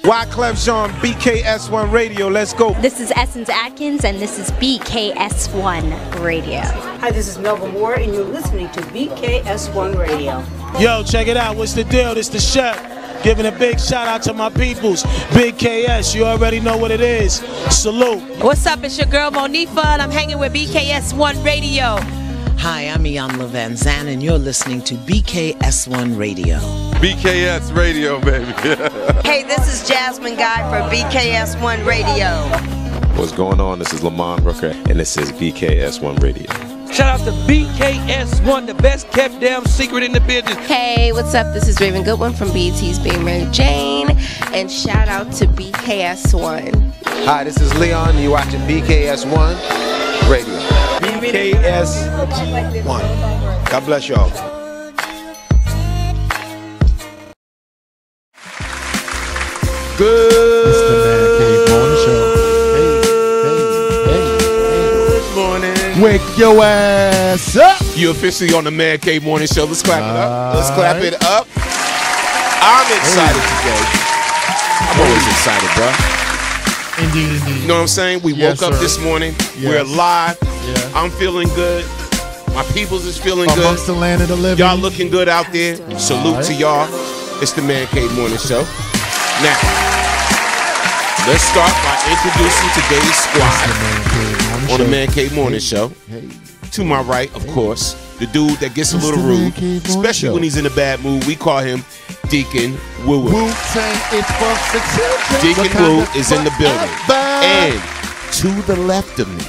Wyclef Jean, BKS1 Radio, let's go. This is Essence Atkins, and this is BKS1 Radio. Hi, this is Melba Moore, and you're listening to BKS1 Radio. Yo, check it out. What's the deal? This the chef. Giving a big shout out to my peoples. Big KS, you already know what it is. Salute. What's up? It's your girl Monifa, and I'm hanging with BKS1 Radio. Hi, I'm Ian Van Zan, and you're listening to BKS1 Radio. BKS Radio, baby. Hey, this is Jasmine Guy for BKS1 Radio. What's going on? This is Lamont Rooker, and this is BKS1 Radio. Shout out to BKS1, the best kept damn secret in the business. Hey, what's up? This is Raven Goodwin from BET's Being Mary Jane, and shout out to BKS1. Hi, this is Leon. You're watching BKS1 Radio. BKS1. God bless y'all. Good. It's the Man Cave Morning Show. Good morning. Wake your ass up. You officially on the Man Cave Morning Show. Let's clap it up. Let's clap it up. I'm excited today. I'm always excited, bro. Indeed. You know what I'm saying? We woke up this morning. Yes. We're live. Yeah. I'm feeling good. My peoples is feeling good. Amongst the land of the living. Y'all looking good out there. Salute to y'all. It's the Man Cave Morning Show. Now, let's start by introducing today's squad on the Man Cave Morning Show. Hey. To my right, of course, the dude that gets a little rude, especially when he's in a bad mood. We call him Deacon Woo Woo. Wu-Tang, it's for the children. Deacon Woo is in the building. And to the left of me,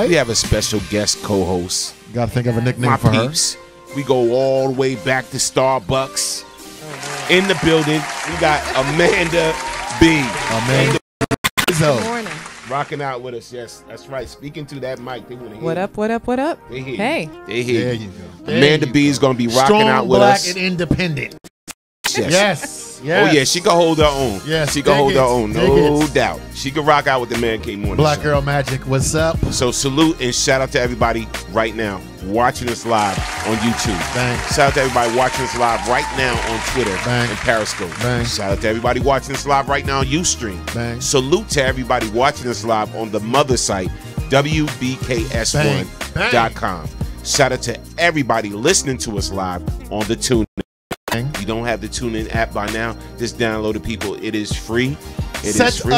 we have a special guest co-host. Gotta think of a nickname for peeps. We go all the way back to Starbucks. In the building, we got Amanda B. Amanda. Good morning. Rocking out with us, yes, that's right. Speaking to that mic, they want to hear. What up? What up? What up? They hear. Hey. They hear. There you go. Amanda B is gonna be rocking out with us. Strong, black, and independent. Yes. Oh yeah, she can hold her own. Yes, she can hold her own, no doubt. She can rock out with the Man Cave Morning Black Show. Girl Magic, what's up? So salute and shout out to everybody right now watching us live on YouTube. Thanks. Shout out to everybody watching us live right now on Twitter and Periscope. Thanks. Shout out to everybody watching us live right now on Ustream. Thanks. Salute to everybody watching us live on the mother site, WBKS1.com. Shout out to everybody listening to us live on the TuneIn. If you don't have the TuneIn app by now, just download it, people. It is free. It is free.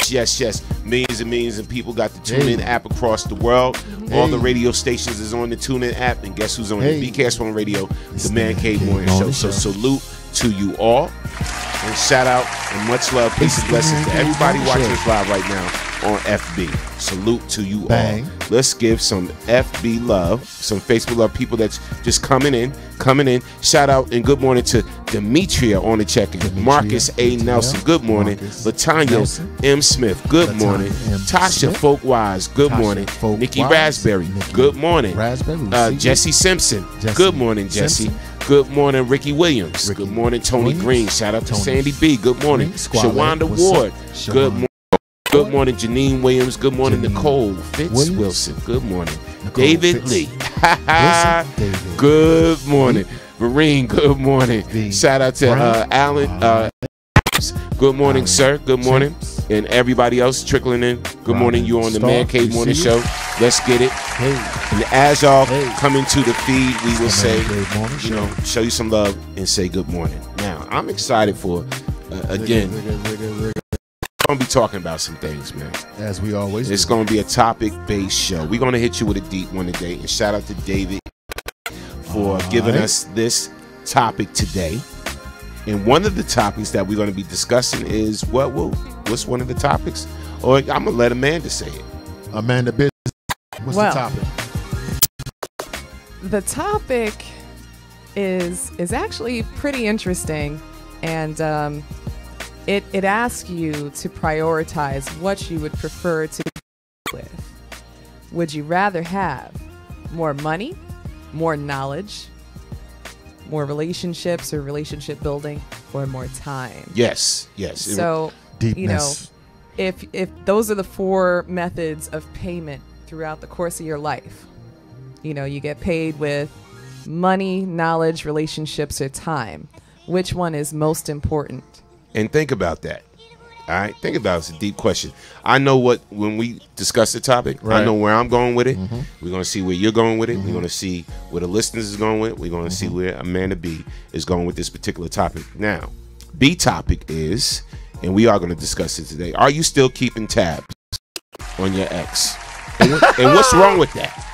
Yes. Millions and millions of people got the TuneIn app across the world. All the radio stations is on the TuneIn app. And guess who's on the BKS1 Radio? The Man Cave Morning Show. So salute to you all. And shout out and much love, peace and blessings to everybody watching us live right now on FB. Salute to you all. Let's give some FB love, some Facebook love, people that's just coming in. Shout out and good morning to Demetria on the check-in. Marcus A. Nelson, good morning. Latanya M. Smith, good morning. Tasha Folkwise, good morning. Nikki Raspberry, good morning. Jesse Simpson, good morning, Jesse. Good morning, Ricky Williams. Good morning, Tony Green. Shout out to Sandy B. Good morning. Shawanda Ward. Good morning. Good morning, Janine Williams. Good morning, Nicole Fitz Wilson. Good morning, David Lee. Good morning, Marine. Good morning. Shout out to Alan. Good morning, sir. Good morning. And everybody else trickling in. Good morning. You on the Man Cave Morning Show. Let's get it. And as y'all come into the feed, we will say, show you some love and say good morning. Now, I'm excited for, again, we're going to be talking about some things, man. As we always do. It's going to be a topic-based show. We're going to hit you with a deep one today. And shout out to David for giving us this topic today. And one of the topics that we're going to be discussing is what's one of the topics? Or I'm going to let Amanda say it. Amanda, what's the topic? The topic is actually pretty interesting, and it asks you to prioritize what you would prefer to be with. Would you rather have more money, more knowledge, more relationships or relationship building, or more time? Yes. So, deepness. If those are the 4 methods of payment throughout the course of your life, you get paid with money, knowledge, relationships, or time. Which one is most important? And think about that. All right, think about it. It's a deep question. I know when we discuss the topic, I know where I'm going with it. We're going to see where you're going with it. We're going to see where the listeners is going with it. We're going to see where Amanda B is going with this particular topic. Now, B topic is, and we are going to discuss it today, are you still keeping tabs on your ex? And what's wrong with that?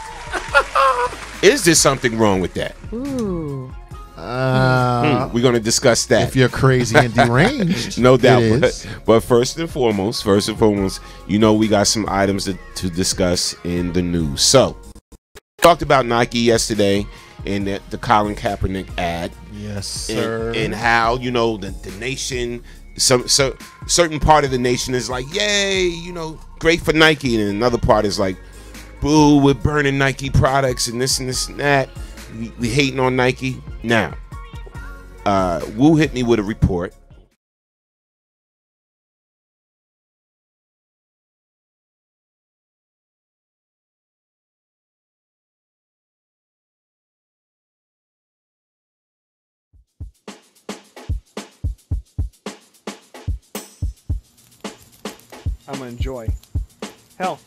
Is there something wrong with that? Ooh. We're going to discuss that. If you're crazy and deranged. No doubt. But first and foremost, we got some items to discuss in the news. So, we talked about Nike yesterday in the Colin Kaepernick ad. Yes, sir. And how, the nation, certain part of the nation is like, yay, great for Nike. And another part is like, boo, we're burning Nike products and this and this and that. We hating on Nike. Now, Wu hit me with a report. I'm gonna enjoy. Hell,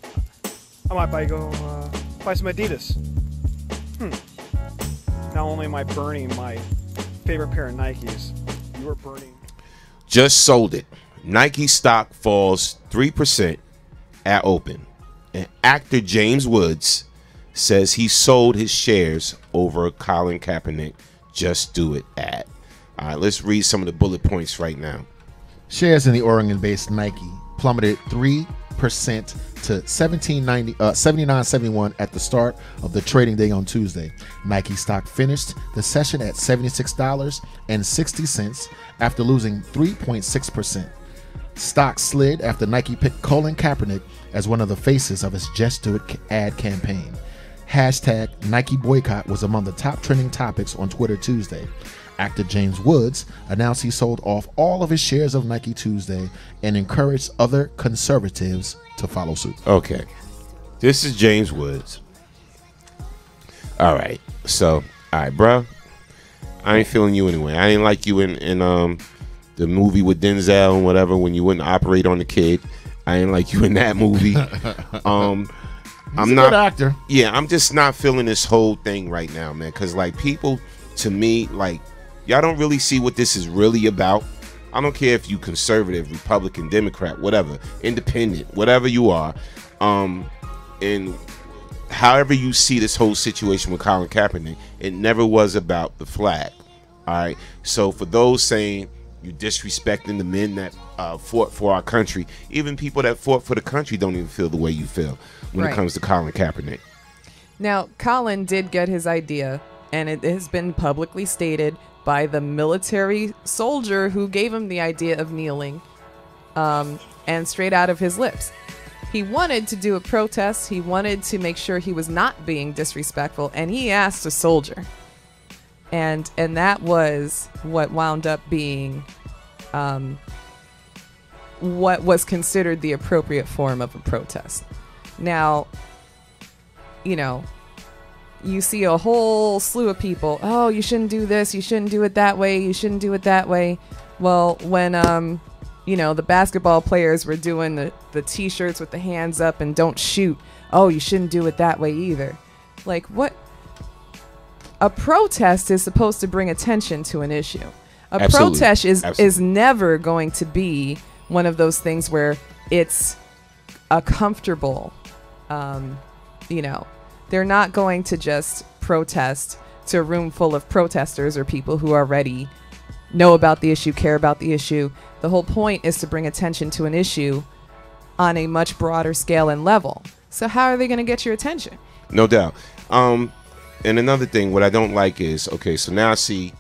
I might buy some Adidas. Not only am I burning my favorite pair of Nikes, you are burning. Just sold it. Nike stock falls 3% at open. And actor James Woods says he sold his shares over Colin Kaepernick Just Do It ad. All right, let's read some of the bullet points right now. Shares in the Oregon-based Nike plummeted 3% to $79.71 at the start of the trading day on Tuesday. Nike stock finished the session at $76.60 after losing 3.6%. Stock slid after Nike picked Colin Kaepernick as one of the faces of its Just Do It ad campaign. Hashtag Nike boycott was among the top trending topics on Twitter Tuesday. Actor James Woods announced he sold off all of his shares of Nike Tuesday and encouraged other conservatives to follow suit. Okay. This is James Woods. All right. So, all right, bro. I ain't feeling you anyway. I ain't like you in the movie with Denzel and whatever when you wouldn't operate on the kid. I ain't like you in that movie. I'm not an actor. Yeah, I'm just not feeling this whole thing right now, man. Because, like, people, to me, like, y'all don't really see what this is really about. I don't care if you conservative, Republican, Democrat, whatever, independent, whatever you are. And however you see this whole situation with Colin Kaepernick, it never was about the flag. All right. So for those saying you disrespecting the men that fought for our country, even people that fought for the country don't even feel the way you feel when it comes to Colin Kaepernick. Now, Colin did get his idea, and it has been publicly stated by the military soldier who gave him the idea of kneeling, and straight out of his lips. He wanted to do a protest. He wanted to make sure he was not being disrespectful, and he asked a soldier. And that was what wound up being what was considered the appropriate form of a protest. Now, you see a whole slew of people, oh, you shouldn't do this, you shouldn't do it that way, you shouldn't do it that way. Well, when the basketball players were doing the t-shirts with the hands up and don't shoot, oh, you shouldn't do it that way either. Like, what? A protest is supposed to bring attention to an issue. A protest is never going to be one of those things where it's a comfortable, they're not going to just protest to a room full of protesters or people who already know about the issue, care about the issue. The whole point is to bring attention to an issue on a much broader scale and level. So how are they going to get your attention? No doubt. And another thing, what I don't like is, okay, so now I see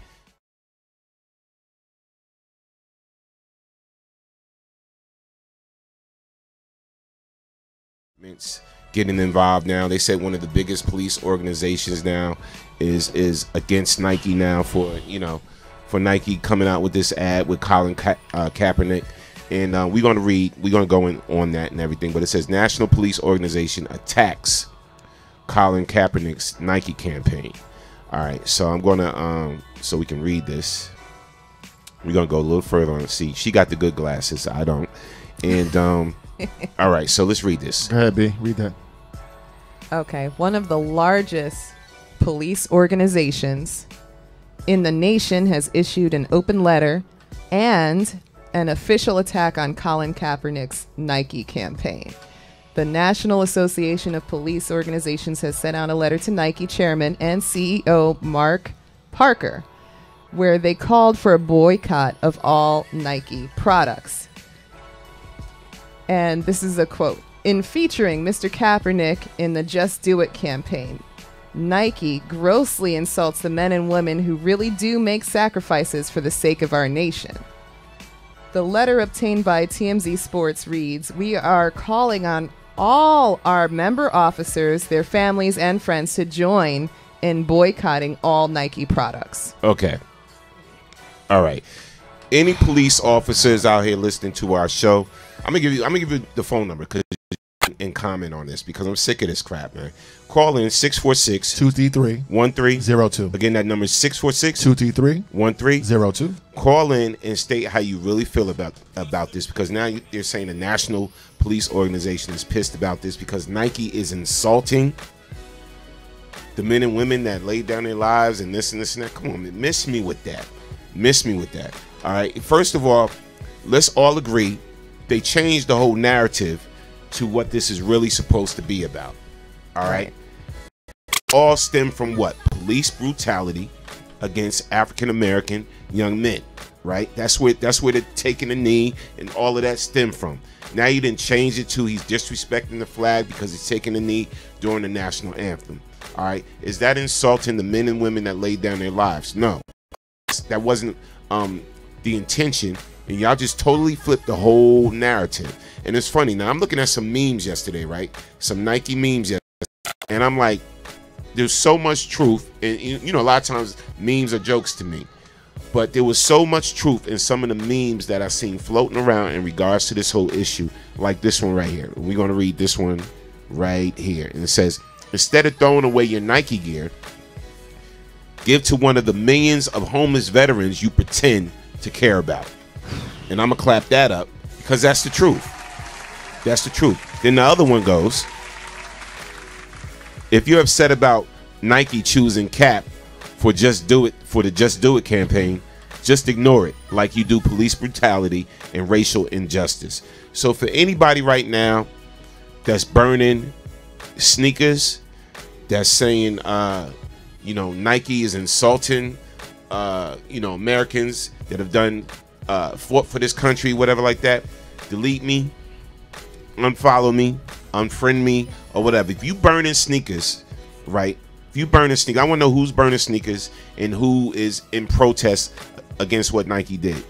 getting involved now. They said one of the biggest police organizations now is against Nike now for Nike coming out with this ad with Colin Kaepernick. And we're going to go in on that and everything. But it says National Police Organization attacks Colin Kaepernick's Nike campaign. All right, so I'm going to, so we can read this. We're going to go a little further on. See, she got the good glasses. I don't. And, all right, so let's read this. Go ahead, B. Read that. Okay, one of the largest police organizations in the nation has issued an open letter and an official attack on Colin Kaepernick's Nike campaign. The National Association of Police Organizations has sent out a letter to Nike chairman and CEO Mark Parker, where they called for a boycott of all Nike products. And this is a quote. In featuring Mr. Kaepernick in the Just Do It campaign, Nike grossly insults the men and women who really do make sacrifices for the sake of our nation. The letter obtained by TMZ Sports reads, "We are calling on all our member officers, their families, and friends to join in boycotting all Nike products." Okay. All right. Any police officers out here listening to our show, I'm gonna give you the phone number and comment on this because I'm sick of this crap, man. Call in 646-233-1302. Again, that number is 646-233-1302. Call in and state how you really feel about this, because now they're saying the National Police Organization is pissed about this because Nike is insulting the men and women that laid down their lives and this and this and that. Come on, man. Miss me with that. All right. First of all, let's all agree they changed the whole narrative to what this is really supposed to be about. All right. All stem from what? Police brutality against African American young men. Right. That's where they're taking a knee and all of that stem from. Now you didn't change it to he's disrespecting the flag because he's taking a knee during the national anthem. All right. Is that insulting the men and women that laid down their lives? No, that wasn't the intention. And y'all just totally flipped the whole narrative. And it's funny. Now, I'm looking at some memes yesterday, right? Some Nike memes yesterday. And I'm like, there's so much truth. And, you know, a lot of times memes are jokes to me. But there was so much truth in some of the memes that I seen floating around in regards to this whole issue. Like this one right here. We're going to read this one right here. And it says, instead of throwing away your Nike gear, give to one of the millions of homeless veterans you pretend to care about. And I'm going to clap that up because that's the truth. That's the truth. Then the other one goes, if you're upset about Nike choosing Cap for the Just Do It campaign, just ignore it like you do police brutality and racial injustice. So for anybody right now that's burning sneakers, that's saying, Nike is insulting, Americans that have done fought for this country, whatever like that, delete me, unfollow me, unfriend me, or whatever. If you burning sneakers, right? If you burning sneakers, I want to know who's burning sneakers and who is in protest against what Nike did.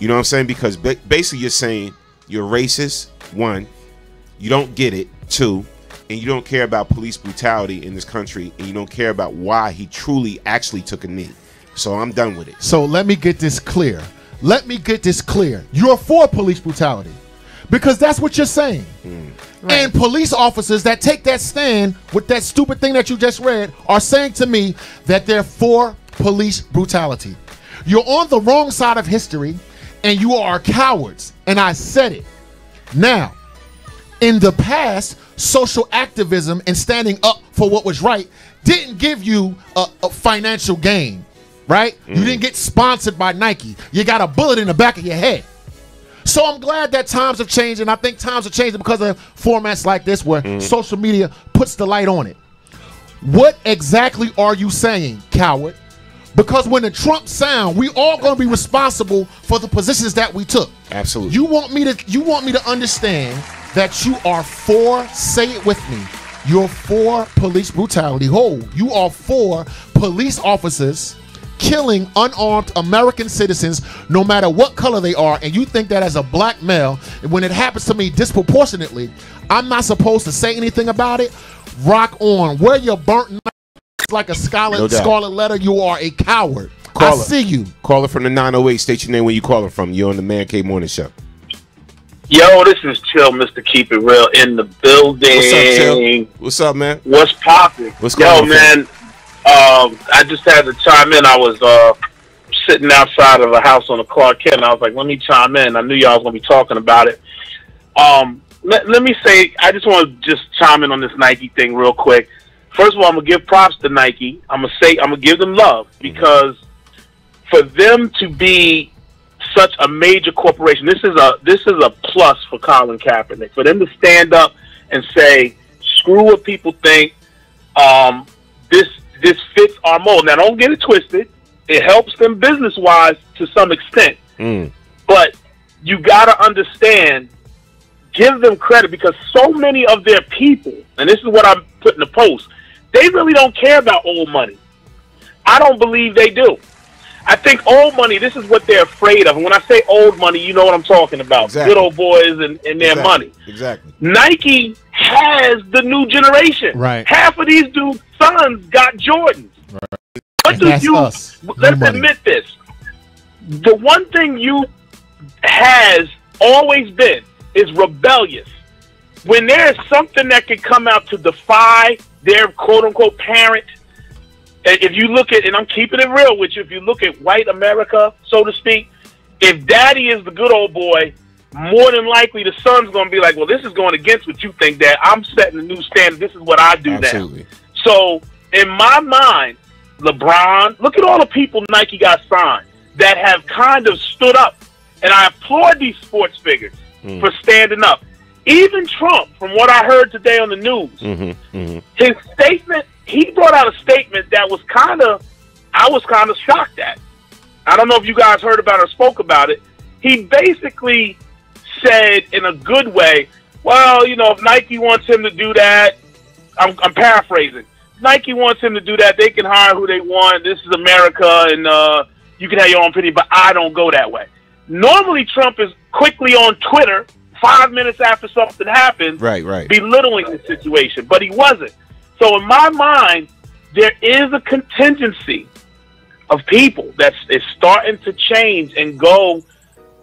You know what I'm saying? Because basically you're saying you're racist, one, you don't get it, two, and you don't care about police brutality in this country, and you don't care about why he truly actually took a knee. So I'm done with it. So let me get this clear. You're for police brutality because that's what you're saying. Right. And police officers that take that stand with that stupid thing that you just read are saying to me that they're for police brutality. You're on the wrong side of history and you are cowards. And I said it. Now, in the past, social activism and standing up for what was right didn't give you a financial gain. Right? You didn't get sponsored by Nike. You got a bullet in the back of your head. So I'm glad that times have changed, and I think times have changed because of formats like this where social media puts the light on it. What exactly are you saying, coward? Because when the Trump sound, we all gonna be responsible for the positions that we took. Absolutely. You want me to understand that you are for, say it with me, you're for police brutality. You are for police officers killing unarmed American citizens, no matter what color they are, and you think that as a black male, when it happens to me disproportionately, I'm not supposed to say anything about it? Rock on. Wear your burnt like a scarlet letter. You are a coward. I see you. Caller from the 908. State your name where you calling from. You're on the Man Cave Morning Show. Yo, this is Chill, Mr. Keep It Real in the building. What's up, Chill? What's up, man? What's popping? What's going on, man? I just had to chime in. I was sitting outside of a house on the Clark Kent, and I was like, let me chime in. I knew y'all was going to be talking about it. Let me say, I just want to just chime in on this Nike thing real quick. First of all, I'm going to give props to Nike. I'm going to give them love, because for them to be such a major corporation, this is a plus for Colin Kaepernick. For them to stand up and say, screw what people think, this fits our mold. Now, don't get it twisted. It helps them business-wise to some extent. But you got to understand, give them credit, because so many of their people, and this is what I put in the post, they really don't care about old money. I don't believe they do. I think old money, this is what they're afraid of. And when I say old money, you know what I'm talking about. Exactly. Good old boys and their money. Exactly. Nike has the new generation. Right. Half of these dudes' sons got Jordans. Right. What do you, let's admit this. The one thing you has always been is rebellious. When there's something that can come out to defy their quote-unquote parent, if you look at, and I'm keeping it real with you, if you look at white America, so to speak, if daddy is the good old boy, more than likely the son's going to be like, well, this is going against what you think, Dad. I'm setting a new standard. This is what I do now. So in my mind, LeBron, look at all the people Nike got signed that have kind of stood up. And I applaud these sports figures for standing up. Even Trump, from what I heard today on the news, his statement, he brought out a statement that was I was kind of shocked at. I don't know if you guys heard about it or spoke about it. He basically said in a good way, well, you know, if Nike wants him to do that, I'm paraphrasing. If Nike wants him to do that, they can hire who they want. This is America, and you can have your own opinion, but I don't go that way. Normally, Trump is quickly on Twitter 5 minutes after something happens, belittling the situation, but he wasn't. So in my mind, there is a contingency of people that is starting to change and go,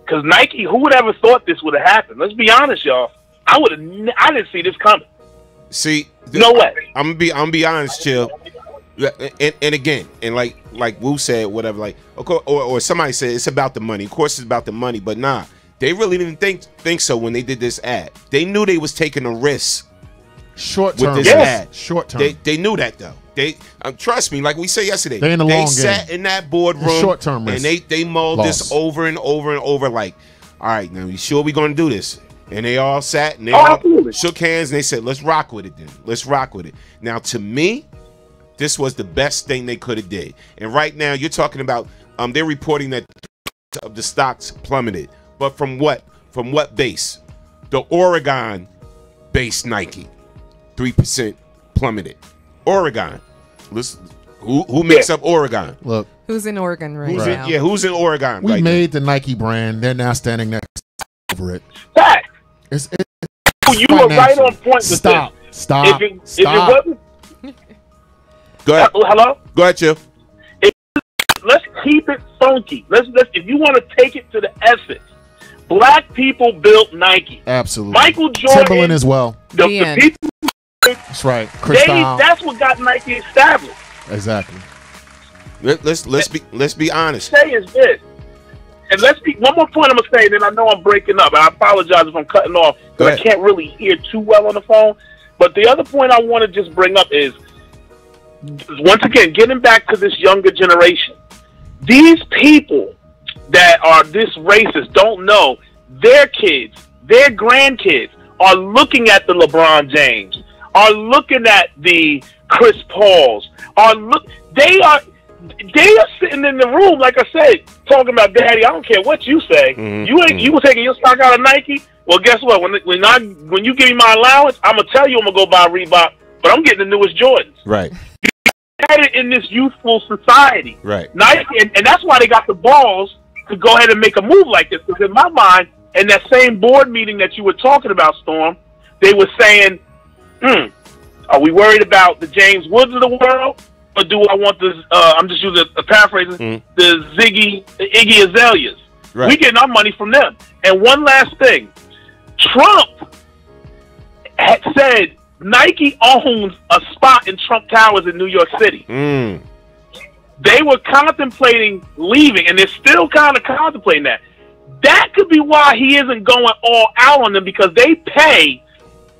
because Nike, who would ever thought this would have happened? Let's be honest, y'all. I didn't see this coming. See, no way. I'm gonna be honest, Chill. And again, and like Wu said, whatever, like, or somebody said it's about the money. Of course, it's about the money, but nah, they really didn't think so when they did this ad. They knew they was taking a risk. Short term with this ad. Short term. They knew that though. They trust me, like we said yesterday. They in the long game. They sat in that boardroom. Short term risk. And they mulled this over and over and over. Like, all right, now you sure we gonna do this? And they all sat and they all shook hands and they said, let's rock with it then. Let's rock with it. Now, to me, this was the best thing they could have did. And right now, you're talking about they're reporting that the stocks plummeted. But from what? From what base? The Oregon-based Nike, 3% plummeted. Oregon. Listen, who makes up Oregon? Look, who's in Oregon right now? Who's in Oregon? We right made now? The Nike brand. They're now standing next over it. Fact. You were right on point with Stop. this. Stop. If it wasn't, go ahead. Hello? Go ahead, Chill. Let's keep it funky. Let's if you want to take it to the essence, black people built Nike. Absolutely. Michael Jordan, Timberland as well. The people. That's right. That's what got Nike established. Exactly. Let's be honest. Say is this, and let's be one more point I'm gonna say. Then I know I'm breaking up, and I apologize if I'm cutting off because I can't really hear too well on the phone. But the other point I want to just bring up is, once again, getting back to this younger generation. These people that are this racist don't know their kids, their grandkids are looking at the LeBron James, are looking at the Chris Pauls they are sitting in the room, like I said, talking about, Daddy, I don't care what you say. You were taking your stock out of Nike. Well, guess what? When you give me my allowance, I'm gonna tell you I'm gonna go buy Reebok, but I'm getting the newest Jordans. Right. Had it in this youthful society. Right. Nike, and that's why they got the balls to go ahead and make a move like this. Because in my mind, in that same board meeting that you were talking about, Storm, they were saying, are we worried about the James Woods of the world? Or do I want this, I'm just using a paraphrasing, the Iggy Azaleas? Right. We getting our money from them. And one last thing. Trump had said Nike owns a spot in Trump Towers in New York City. They were contemplating leaving, and they're still kind of contemplating that. That could be why he isn't going all out on them, because they pay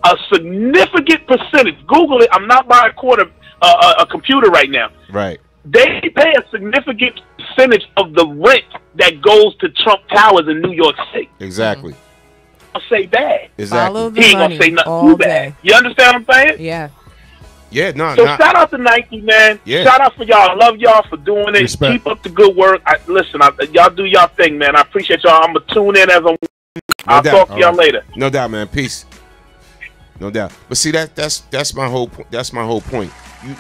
a significant percentage. Google it. I'm not buying a computer right now. Right. They pay a significant percentage of the rent that goes to Trump Towers in New York City. Exactly. I'll say bad. Exactly. He ain't gonna say nothing too bad. You understand what I'm saying? Yeah. Yeah, no. So shout out to Nike, man. Yeah. Shout out for y'all. I love y'all for doing it. Respect. Keep up the good work. Y'all do y'all thing, man. I appreciate y'all. I'm gonna tune in as I'll talk to y'all later. No doubt, man. Peace. No doubt. But see, that's my whole point.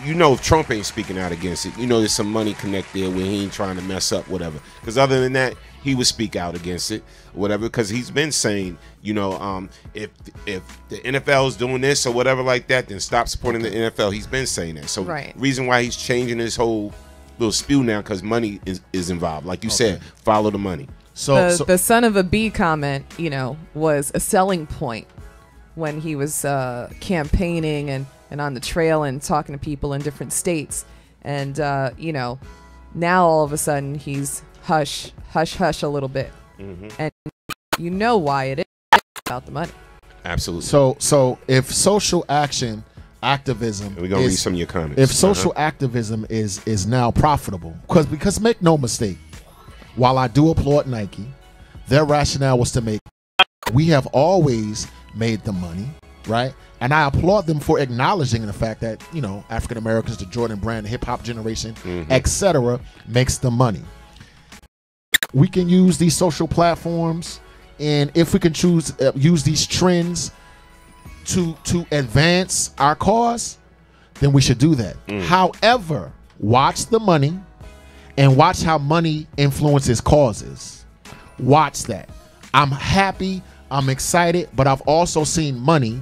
You know, if Trump ain't speaking out against it, you know there's some money connected there where he ain't trying to mess up, whatever. Because other than that, he would speak out against it, whatever. Because he's been saying, you know, if the NFL is doing this or whatever like that, then stop supporting the NFL. He's been saying that. So reason why he's changing his whole little spew now, because money is involved. Like you said, follow the money. So the son of a bee comment, you know, was a selling point when he was campaigning and on the trail and talking to people in different states. And, you know, now all of a sudden he's hush a little bit. And you know why it is about the money. Absolutely. So if social activism, we're going to read some of your comments. If social activism is now profitable, because make no mistake, while I do applaud Nike, their rationale was to make, we have always made the money, right? And I applaud them for acknowledging the fact that, you know, African Americans, the Jordan brand, the hip hop generation, etc., makes the money. We can use these social platforms, and if we can use these trends to advance our cause, then we should do that. However, watch the money and watch how money influences causes. Watch that. I'm happy, I'm excited, but I've also seen money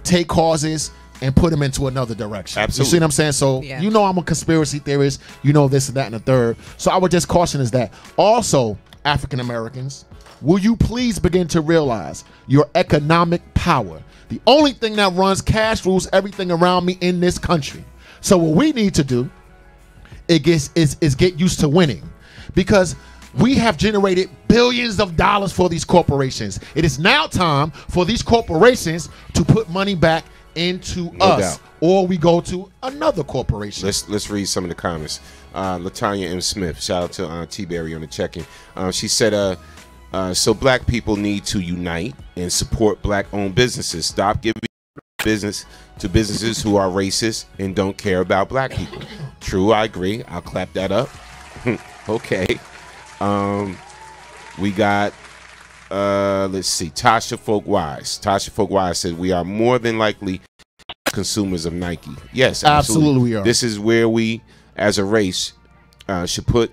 take causes and put them into another direction. Absolutely. You see what I'm saying? So you know I'm a conspiracy theorist. You know this and that and the third. So I would just caution is that. Also, African Americans, will you please begin to realize your economic power? The only thing that runs cash rules everything around me in this country. So what we need to do is get used to winning, because we have generated billions of dollars for these corporations. It is now time for these corporations to put money back into us, or we go to another corporation. Let's read some of the comments. Latanya M. Smith, shout out to T-Berry on the check-in. She said, so black people need to unite and support black-owned businesses. Stop giving business to businesses who are racist and don't care about black people. True, I agree. I'll clap that up. Okay. We got let's see, Tasha Folkwise. Tasha Folkwise said, we are more than likely consumers of Nike. Yes, absolutely we are. This is where we as a race should put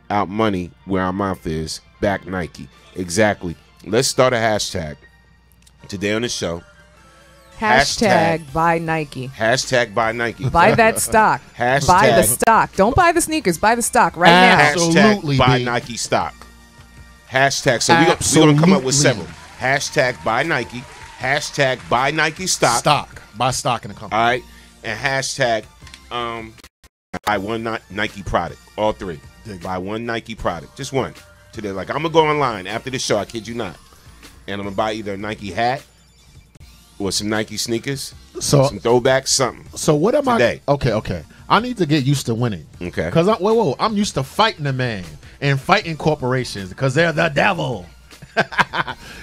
out money where our mouth is. Back Nike. Exactly. Let's start a hashtag today on the show. Hashtag buy Nike. Hashtag buy Nike. Buy that stock. Hashtag buy the stock. Don't buy the sneakers. Buy the stock right now. Hashtag buy Nike stock. Hashtag. So we're going to come up with several. Hashtag buy Nike. Hashtag buy Nike stock. Stock. Buy stock in the company. All right. And hashtag buy one Nike product. All three. Buy one Nike product. Just one. Today, like, I'm going to go online after this show. I kid you not. And I'm going to buy either a Nike hat or some Nike sneakers, some throwbacks, something. So what am I? Okay. I need to get used to winning. Okay. Because I'm used to fighting the man and fighting corporations because they're the devil.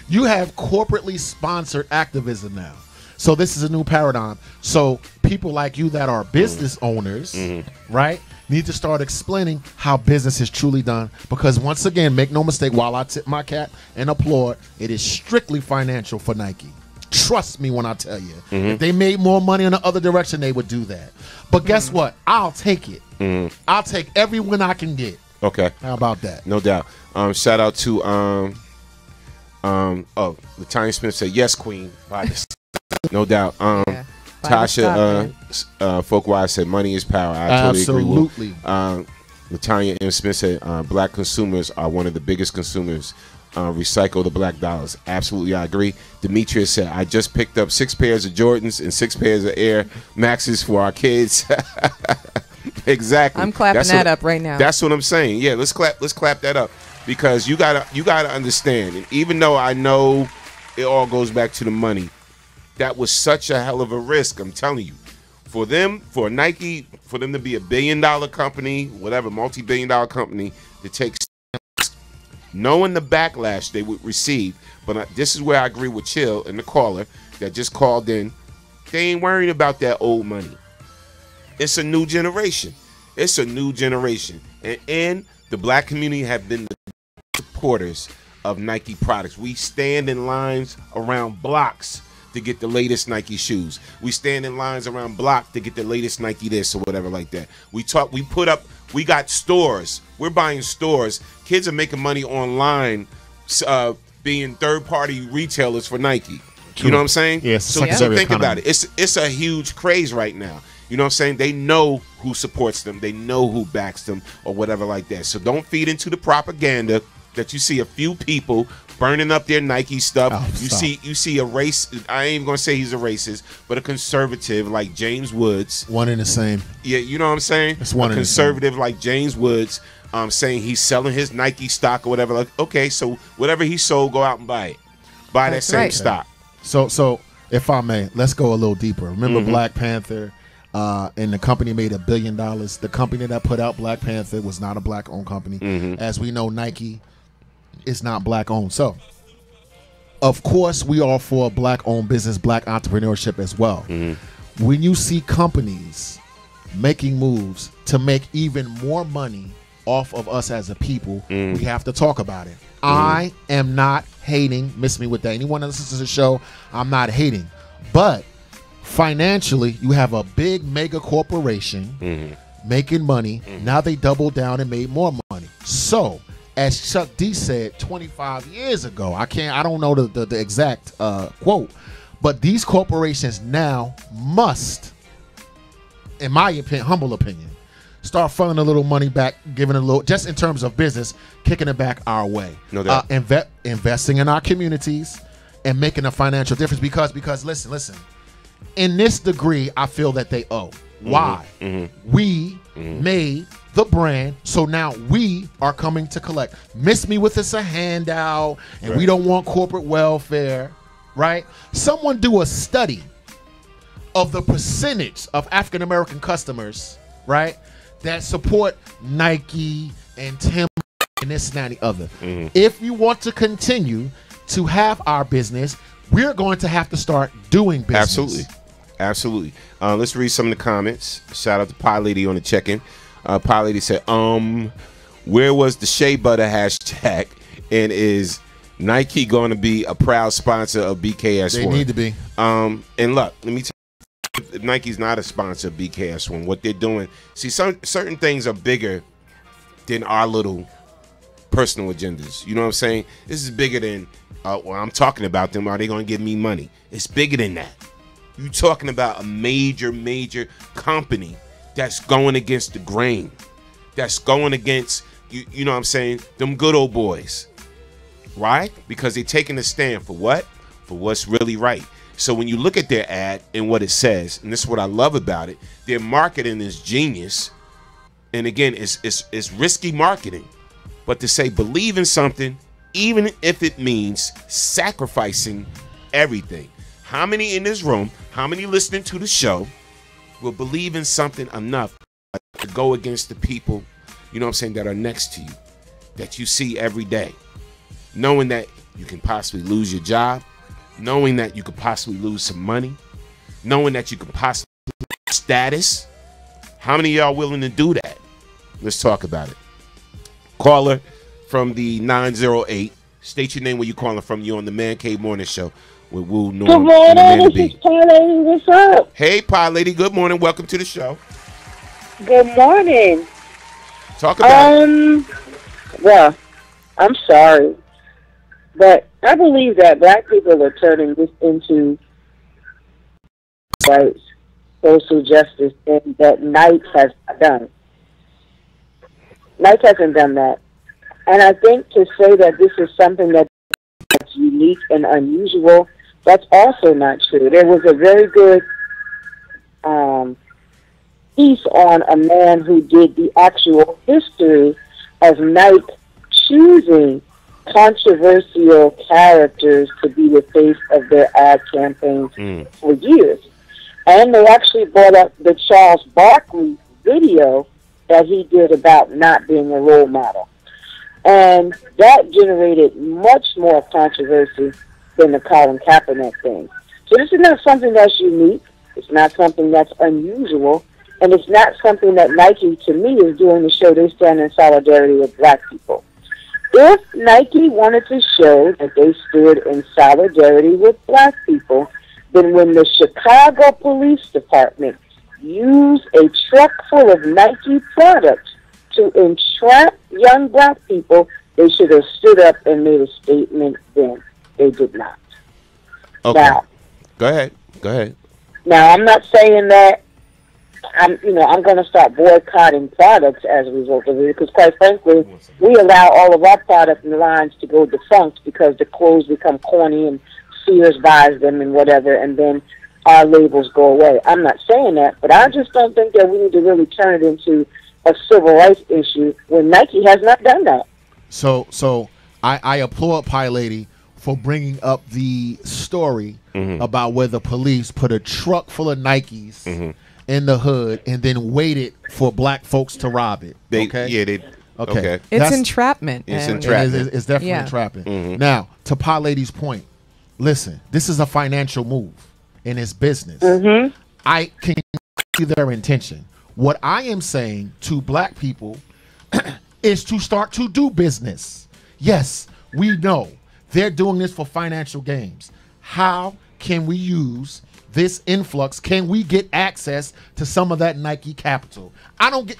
You have corporately sponsored activism now. So this is a new paradigm. So people like you that are business owners, right, need to start explaining how business is truly done. Because once again, make no mistake, while I tip my cap and applaud, it is strictly financial for Nike. Trust me when I tell you. If they made more money in the other direction, they would do that. But guess what? I'll take it. I'll take every win I can get. Okay. How about that? No doubt. Shout out to Latanya Smith said, yes, Queen. No doubt. Tasha Folkwise said, money is power. I totally agree with. Latanya M. Smith said, black consumers are one of the biggest consumers. Recycle the black dollars. Absolutely, I agree. Demetrius said, I just picked up 6 pairs of Jordans and 6 pairs of Air Maxes for our kids. Exactly. I'm clapping that up right now. That's what I'm saying. Yeah, let's clap that up, because you gotta understand. And even though I know it all goes back to the money, that was such a hell of a risk. I'm telling you, for Nike, for them to be $1 billion company, whatever, multi-billion dollar company, to take, knowing the backlash they would receive. But this is where I agree with Chill and the caller that just called in. They ain't worried about that old money. It's a new generation. It's a new generation. And the black community have been the supporters of Nike products. We stand in lines around blocks to get the latest Nike shoes. We stand in lines around block to get the latest Nike this or whatever like that. We got stores. We're buying stores. Kids are making money online, being third-party retailers for Nike. You know what I'm saying? Yes. So think about it. It's a huge craze right now. You know what I'm saying? They know who supports them. They know who backs them or whatever like that. So don't feed into the propaganda that you see a few people burning up their Nike stuff. You see a race. I ain't even gonna say he's a racist, but a conservative like James Woods. One and the same. Yeah, you know what I'm saying? It's one a conservative like James Woods, saying he's selling his Nike stock or whatever. Like, okay, so whatever he sold, go out and buy it. Buy that same stock. So if I may, let's go a little deeper. Remember Black Panther? And the company made $1 billion. The company that put out Black Panther was not a black-owned company. As we know, Nike is not black-owned. So, of course, we are for black-owned business, black entrepreneurship as well. When you see companies making moves to make even more money off of us as a people, we have to talk about it. I am not hating. Miss me with that. Anyone that listens to the show, I'm not hating. But financially, you have a big mega corporation making money. Now they doubled down and made more money. So, as Chuck D said 25 years ago, I don't know the exact quote, but these corporations now must, in my opinion, humble opinion, start funneling a little money back, giving a little, just in terms of business, kicking it back our way. No doubt. Investing in our communities and making a financial difference. Because listen. In this degree, I feel that they owe. Why? We made the brand, so now we are coming to collect. Miss me with this a handout, and we don't want corporate welfare, right? Someone do a study of the percentage of African American customers, right, that support Nike and Tim and this and that and the other. If you want to continue to have our business, we're going to have to start doing business. Absolutely. Let's read some of the comments. Shout out to Pie Lady on the check-in. Pie Lady said, where was the Shea Butter hashtag, and is Nike going to be a proud sponsor of BKS1? They need to be. And look, let me tell you, Nike's not a sponsor of BKS1. What they're doing, see, certain things are bigger than our little personal agendas. You know what I'm saying? This is bigger than, well, I'm talking about them. Are they going to give me money? It's bigger than that. You're talking about a major company that's going against the grain, that's going against, you know what I'm saying, them good old boys, right? Because they're taking a stand for what? For what's really right. So when you look at their ad and what it says, and this is what I love about it, their marketing is genius. And again, it's risky marketing. But to say believe in something, even if it means sacrificing everything. How many in this room, how many listening to the show will believe in something enough to go against the people, you know what I'm saying, that are next to you, that you see every day, knowing that you can possibly lose your job, knowing that you could possibly lose some money, knowing that you could possibly status. How many of y'all willing to do that? Let's talk about it. Caller from the 908. State your name where you calling from. You on the Man Cave Morning Show with Woo, Norm, Good morning, and the Man to this Be. is Pie Lady. What's up? Hey, Pie Lady. Good morning. Welcome to the show. Good morning. Talk about it. Well, I'm sorry, but I believe that black people are turning this into rights, social justice, and that Nike has done. Nike hasn't done that. And I think to say that this is something that's unique and unusual, that's also not true. There was a very good piece on a man who did the actual history of Nike choosing controversial characters to be the face of their ad campaigns for years. And they actually brought up the Charles Barkley video that he did about not being a role model. And that generated much more controversy than the Colin Kaepernick thing. So this is not something that's unique. It's not something that's unusual. And it's not something that Nike, to me, is doing to show they stand in solidarity with black people. If Nike wanted to show that they stood in solidarity with black people, then when the Chicago Police Department used a truck full of Nike products to entrap young black people, they should have stood up and made a statement then. They did not. Okay. Now, Go ahead. Now, I'm not saying that I'm going to start boycotting products as a result of it, because quite frankly, we allow all of our product lines to go defunct because the clothes become corny and Sears buys them and whatever, and then our labels go away. I'm not saying that, but I just don't think that we need to really turn it into a civil rights issue when Nike has not done that. So I applaud Pie Lady for bringing up the story about where the police put a truck full of Nikes in the hood and then waited for black folks to rob it. Okay. Okay. It's entrapment. It's and- entrapment. It's definitely entrapping. Now, to Pie Lady's point, listen, this is a financial move in his business. I can see their intention. What I am saying to black people is to start to do business. Yes, we know they're doing this for financial gains. How can we use this influx? Can we get access to some of that Nike capital?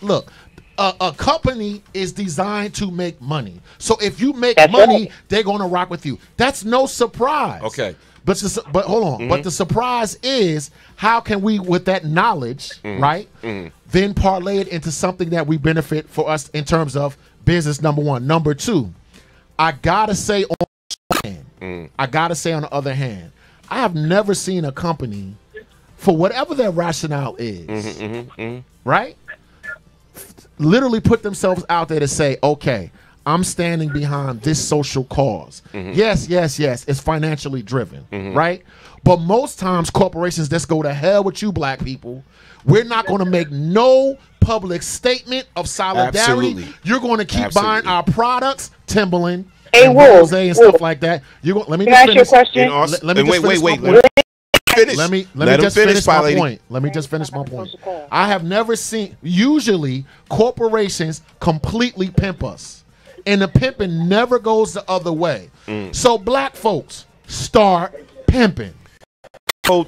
Look, a company is designed to make money. So if you make money, they're going to rock with you. That's no surprise. Okay. But hold on. But the surprise is, how can we, with that knowledge, right, then parlay it into something that we benefit for us in terms of business, number one. Number two, I got to say on the other hand, I have never seen a company, for whatever their rationale is, right, literally put themselves out there to say, okay, I'm standing behind this social cause. Yes, it's financially driven, right? But most times corporations just go to hell with you black people. We're not going to make no public statement of solidarity. Absolutely. You're going to keep buying our products, Timberland, Hey, and Will, Rose and stuff like that. You're going. Let me Can just I ask you a finish. question? Let me just finish my point. Let me just finish my point. Let me just finish my point. I have never seen. Usually, corporations completely pimp us, and the pimping never goes the other way. So, black folks, start pimping.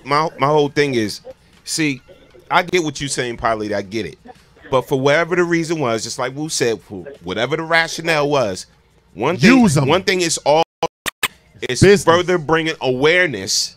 My whole thing is, see, I get what you're saying, Pilot. I get it, but for whatever the reason was, just like Wu said, for whatever the rationale was, one thing is all is further bringing awareness.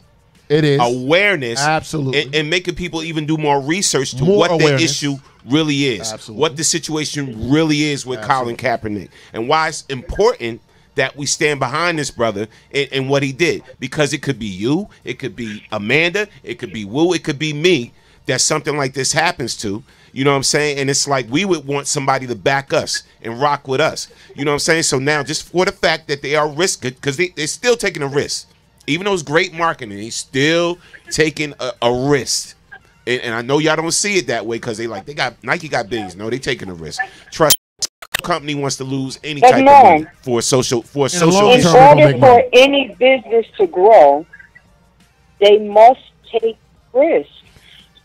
It is awareness, absolutely, and making people even do more research to what the issue really is, what the situation really is with Colin Kaepernick, and why it's important that we stand behind this brother and what he did, because it could be you, it could be Amanda, it could be Wu, it could be me that something like this happens to. You know what I'm saying? And it's like we would want somebody to back us and rock with us. You know what I'm saying? So now, just for the fact that they are risking, because they're still taking a risk. Even though it's great marketing, he's still taking a risk. And I know y'all don't see it that way because Nike got billions. No, they taking a risk. Trust me, no company wants to lose any type of money for social In order for any business to grow, they must take risks.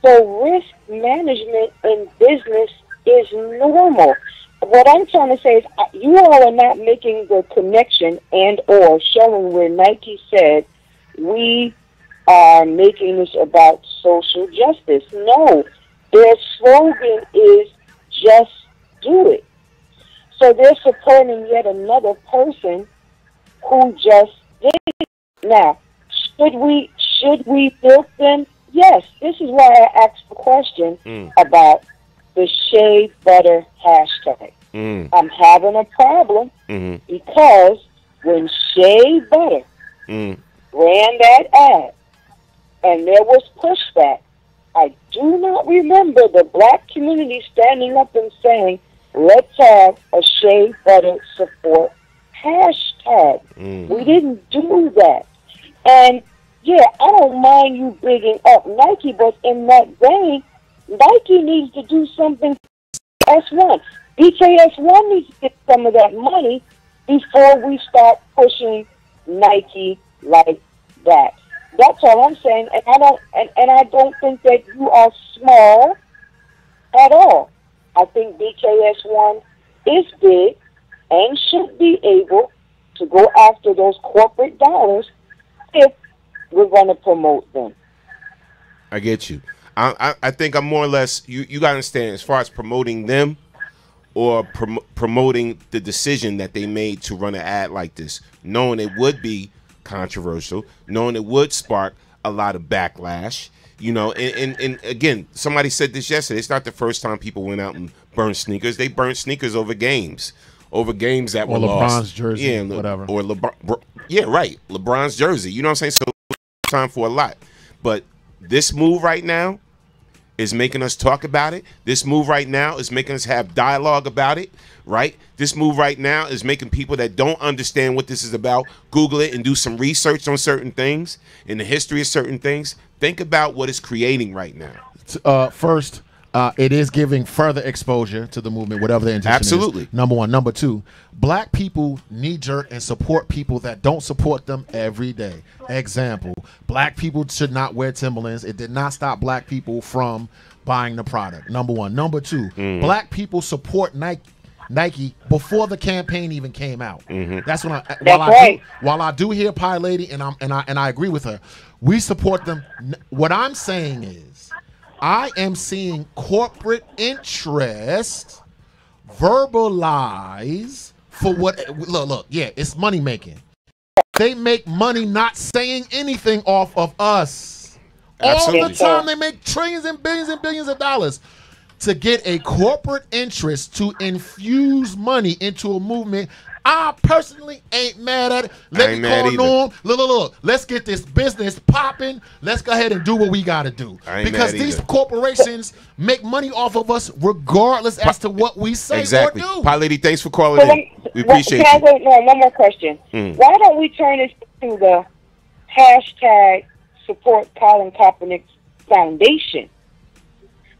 So risk management in business is normal. What I'm trying to say is you all are not making the connection and or showing where Nike said we are making this about social justice. No, their slogan is just do it. So they're supporting yet another person who just did it. Now, should we bilk them? Yes. This is why I asked the question about the shea butter hashtag. I'm having a problem because when Shea Butter ran that ad and there was pushback, I do not remember the black community standing up and saying, let's have a Shea Butter support hashtag. We didn't do that. And yeah, I don't mind you bigging up Nike, but in that vein, Nike needs to do something for S1. BKS1 needs to get some of that money before we start pushing Nike like that. That's all I'm saying, and I don't think that you are small at all. I think BKS1 is big and should be able to go after those corporate dollars if we're going to promote them. I get you. I think I'm more or less, you got to understand, as far as promoting them or promoting the decision that they made to run an ad like this, knowing it would be controversial, knowing it would spark a lot of backlash, you know, and again, somebody said this yesterday, it's not the first time people went out and burned sneakers. They burned sneakers over games that were lost. LeBron's jersey, yeah, whatever. Or LeBron, yeah, right, LeBron's jersey. You know what I'm saying? So time for a lot. But this move right now is making us talk about it. This move right now is making us have dialogue about it, right? This move right now is making people that don't understand what this is about Google it and do some research on certain things, in the history of certain things. Think about what it's creating right now. First, it is giving further exposure to the movement, whatever the intention Absolutely. is. Number one. Number two, black people knee-jerk and support people that don't support them every day. Example, black people should not wear Timberlands. It did not stop black people from buying the product. Number one. Number two, black people support Nike before the campaign even came out. That's when while I do hear Pie Lady and I agree with her, we support them. What I'm saying is, I am seeing corporate interest verbalize for what look, yeah, it's money making. They make money not saying anything off of us. Absolutely. All the time they make trillions and billions of dollars to get a corporate interest to infuse money into a movement. I personally ain't mad at it. Let me call Norm. Look. Let's get this business popping. Let's go ahead and do what we got to do. Because these corporations make money off of us regardless as to what we say or do. Pie Lady, thanks for calling in. We appreciate you. One more question. Why don't we turn this to the hashtag support Colin Kaepernick's foundation?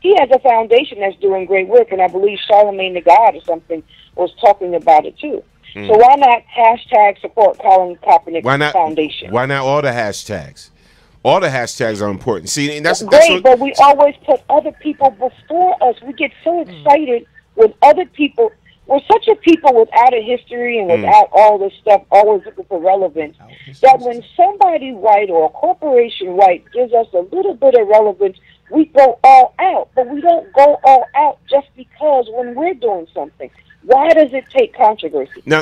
He has a foundation that's doing great work, and I believe Charlemagne the God or something was talking about it too. So why not hashtag support Colin Kaepernick's foundation? Why not all the hashtags? All the hashtags are important. See, and that's great, but we always put other people before us. We get so excited with other people. We're such a people without a history and without all this stuff, always looking for relevance, that when somebody white or a corporation white gives us a little bit of relevance, we go all out. But we don't go all out just because when we're doing something. Why does it take controversy? Now,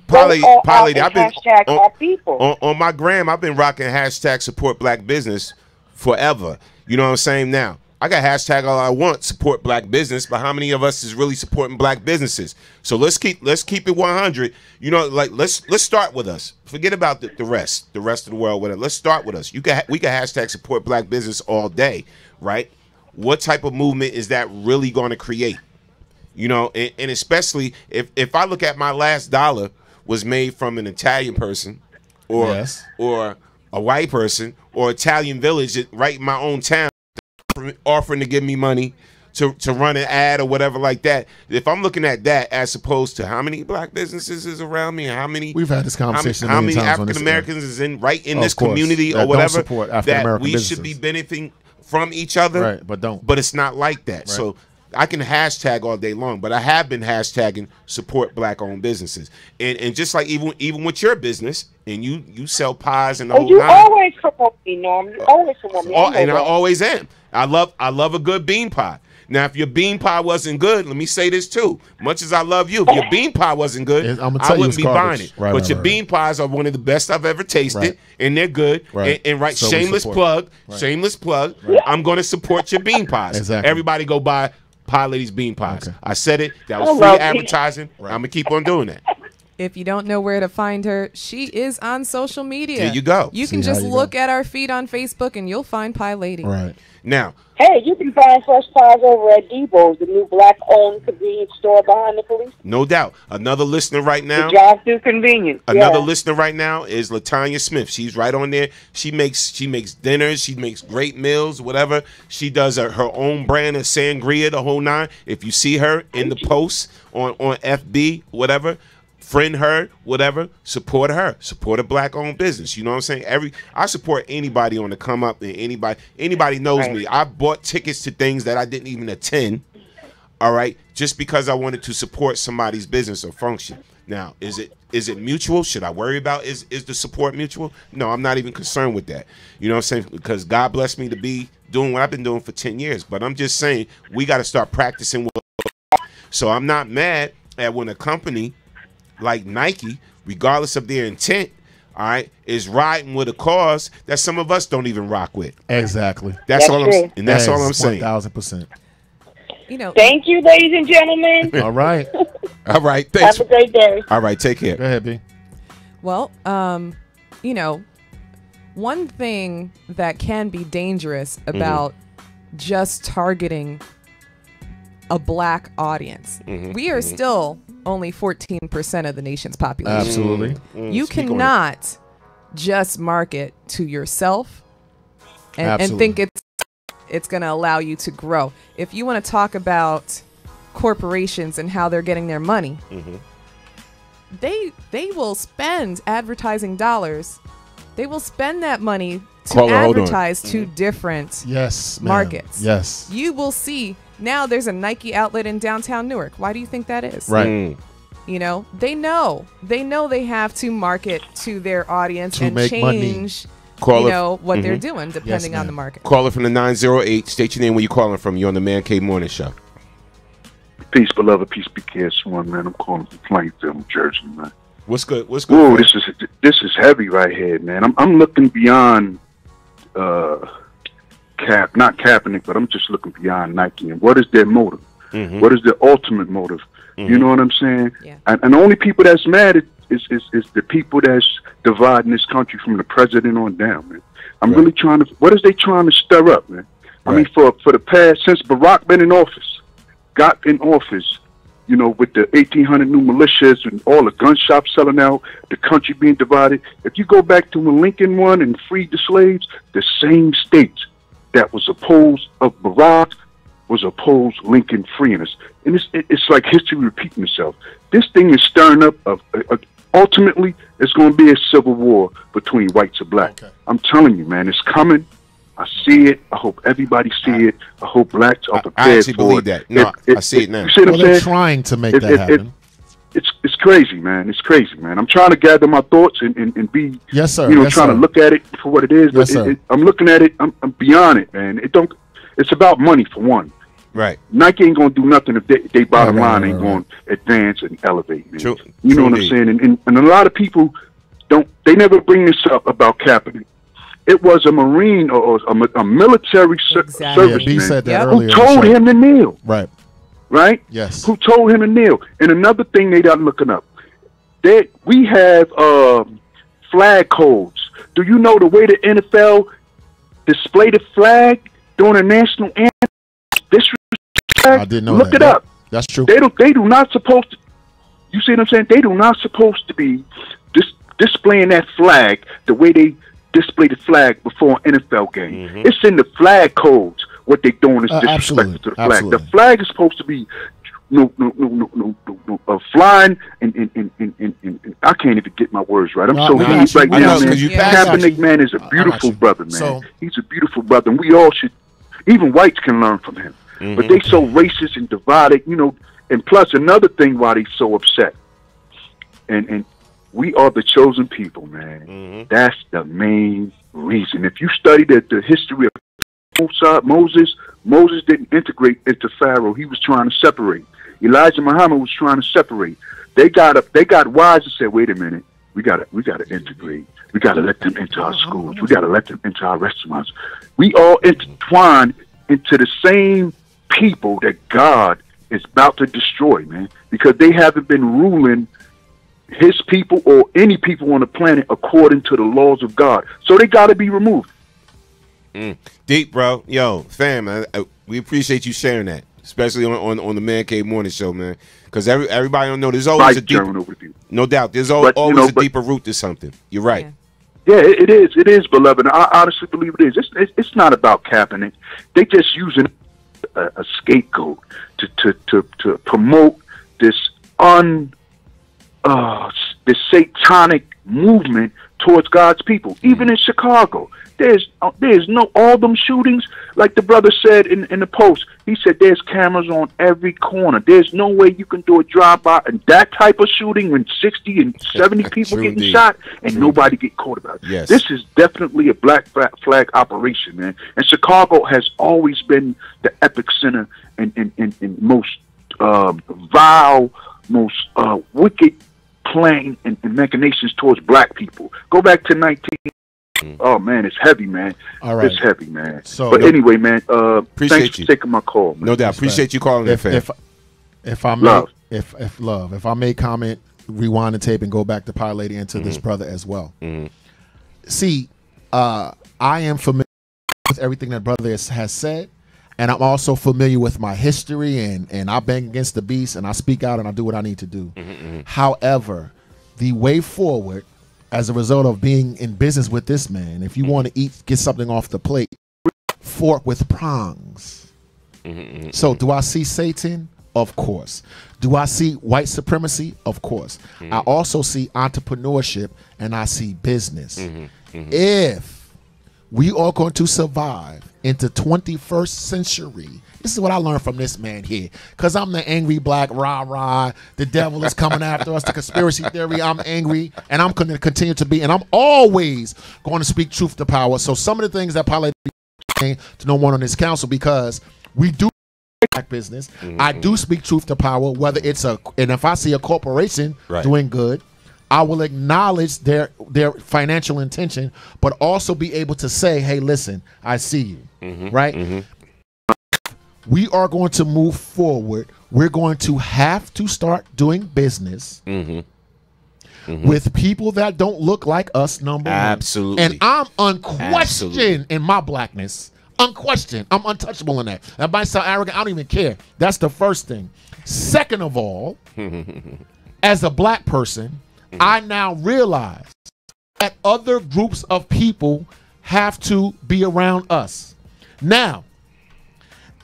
Pie Lady, I've been hashtag our people. On my gram, I've been rocking hashtag support black business forever. You know what I'm saying? Now, I got hashtag all I want, support black business, but how many of us is really supporting black businesses? So let's keep it 100. You know, like let's start with us. Forget about the rest of the world. Whatever. Let's start with us. We can hashtag support black business all day, right? What type of movement is that really going to create? You know, and especially if I look at my last dollar was made from an Italian person or a white person or Italian village right in my own town offering to give me money to run an ad or whatever like that. If I'm looking at that as opposed to how many black businesses is around me and how many we've had this conversation how many African Americans is in this community or whatever, that we should be benefiting from each other. Right, but don't. But it's not like that. Right. So I can hashtag all day long, but I have been hashtagging support black-owned businesses, and just like even with your business, and you sell pies and the whole you nine. always promote me, Norm. You always promote me. And I always am. I love a good bean pie. Now, if your bean pie wasn't good, let me say this too. Much as I love you, if your bean pie wasn't good, I wouldn't be buying it. Right, but your bean pies are one of the best I've ever tasted, and they're good. Right. And So shameless plug, shameless plug. I'm going to support your bean pies. Exactly. Everybody go buy Pie Lady's bean pies. Okay. I said it. That was free advertising. I'm going to keep on doing that. If you don't know where to find her, she is on social media. There you go. You can just look at our feed on Facebook and you'll find Pie Lady. Right. Now, hey, you can find Fresh Pies over at Debo's, the new black-owned convenience store behind the police. no doubt. Another listener right now. The drive-through convenience. Another listener right now is LaTanya Smith. She's right on there. She makes dinners. She makes great meals, whatever. She does her own brand of sangria, the whole nine. If you see her in the posts on FB, whatever, friend her, whatever, support her. Support a black-owned business. You know what I'm saying? I support anybody on the come up, and anybody knows me. I bought tickets to things that I didn't even attend. All right, just because I wanted to support somebody's business or function. Now, is it mutual? Should I worry about is the support mutual? No, I'm not even concerned with that. You know what I'm saying? Because God blessed me to be doing what I've been doing for 10 years. But I'm just saying we got to start practicing. So I'm not mad at when a company like Nike, regardless of their intent, all right, is riding with a cause that some of us don't even rock with. Exactly. That's all I'm saying. 1,000%. You know. Thank you, ladies and gentlemen. All right. All right. Thanks. Have a great day. All right. Take care. Go ahead, B. Well, you know, one thing that can be dangerous about just targeting a black audience. We are still only 14% of the nation's population. Absolutely. You cannot just market to yourself and think it's going to allow you to grow. If you want to talk about corporations and how they're getting their money, they will spend advertising dollars. They will spend that money to advertise to different markets. Yes. You will see now there's a Nike outlet in downtown Newark. Why do you think that is? Right. You know, they know they have to market to their audience To and make change what they're doing depending on the market. Caller from the 908. State your name, where you calling from. You're on the Man Cave Morning Show. Peace, beloved. Peace, BKS1, man. I'm calling from Plainfield, New Jersey, man. What's good? What's good? Whoa, this is heavy right here, man. I'm looking beyond not Kaepernick, but I'm just looking beyond Nike. And what is their motive? What is their ultimate motive? You know what I'm saying? Yeah. And the only people that's mad is the people that's dividing this country from the president on down, man. I'm really trying to. What is they trying to stir up, man? I mean, for the past since Barack been in office, got in office, you know, with the 1,800 new militias and all the gun shops selling out, the country being divided. If you go back to when Lincoln won and freed the slaves, the same states that was opposed of Barack was opposed Lincoln freeing us. And it's like history repeating itself. This thing is stirring up. Ultimately, it's going to be a civil war between whites and black. Okay. I'm telling you, man, it's coming. I see it. I hope everybody see it. I hope blacks are prepared I actually believe that. No, I see it now. You see what I'm they're saying? trying to make that happen. It's crazy, man. It's crazy, man. I'm trying to gather my thoughts and be, yes, sir. You know, yes, trying sir. to look at it for what it is. Yes, but I'm looking at it. I'm beyond it, man. It's about money for one. Right. Nike ain't gonna do nothing if they bottom line ain't going to advance and elevate, man. True. You know what I'm saying? And a lot of people they never bring this up about Kaepernick. It was a Marine or a military serviceman who told him to kneel. Right. Right? Yes. Who told him to kneel. And another thing they got looking up. We have flag codes. Do you know the way the NFL display the flag during a national anthem? I didn't know Look that. it up. That's true. They do not supposed to. You see what I'm saying? They do not supposed to be displaying that flag the way they display the flag before an NFL game. It's in the flag codes. What they doing is disrespectful to the flag. Absolutely. The flag is supposed to be flying and I can't even get my words right. I'm so heated right now, man. Kaepernick, man, is a beautiful brother, man. He's a beautiful brother, and we all should Even whites can learn from him. But they so racist and divided, you know. And plus, another thing why they so upset, and we are the chosen people, man. That's the main reason. If you study the history of Moses didn't integrate into Pharaoh. He was trying to separate. Elijah Muhammad was trying to separate. They got wise and said, wait a minute, we gotta integrate. We gotta let them into our schools. We gotta let them into our restaurants. We all intertwined into the same people that God is about to destroy, man, because they haven't been ruling his people or any people on the planet according to the laws of God. So they got to be removed. Deep, bro. Yo, fam, we appreciate you sharing that, especially on the Man Cave Morning Show, man, because everybody don't know there's always a deeper, no doubt, there's always a deeper root to something. You're right. Yeah, it is, beloved. I honestly believe it is. It's not about capping it. They just using a scapegoat to promote this this satanic movement towards God's people. Even in Chicago, there's no all them shootings, like the brother said in the post. He said there's cameras on every corner. There's no way you can do a drive-by and that type of shooting when 60 and 70 people getting shot and nobody get caught about it. Yes. This is definitely a black flag operation, man. And Chicago has always been the epicenter and most vile, most wicked plan and machinations towards black people. Go back to 19. Oh man, it's heavy, man. All right, it's heavy, man. So, but anyway, man, appreciate thanks you for taking my call, man. No doubt, appreciate you calling in, fam. If I may, if I may comment, rewind the tape and go back to Pie Lady and to this brother as well. See, I am familiar with everything that brother has said, and I'm also familiar with my history, and I bang against the beast, and I speak out, and I do what I need to do. However, the way forward, as a result of being in business with this man, if you want to get something off the plate, fork with prongs. So do I see Satan? Of course. Do I see white supremacy? Of course. I also see entrepreneurship, and I see business. If we are going to survive into 21st century, this is what I learned from this man here, because I'm the angry black rah-rah, the devil is coming after us, the conspiracy theory, I'm angry, and I'm going to continue to be, and I'm always going to speak truth to power. So some of the things that probably to no one on this council, because we do black business, I do speak truth to power, whether it's and if I see a corporation doing good, I will acknowledge their financial intention, but also be able to say, hey, listen, I see you, right? We are going to move forward. We're going to have to start doing business with people that don't look like us, number one. Absolutely. And I'm unquestioned in my blackness. Unquestioned. I'm untouchable in that. That might sound arrogant. I don't even care. That's the first thing. Second of all, as a black person, I now realize that other groups of people have to be around us. Now,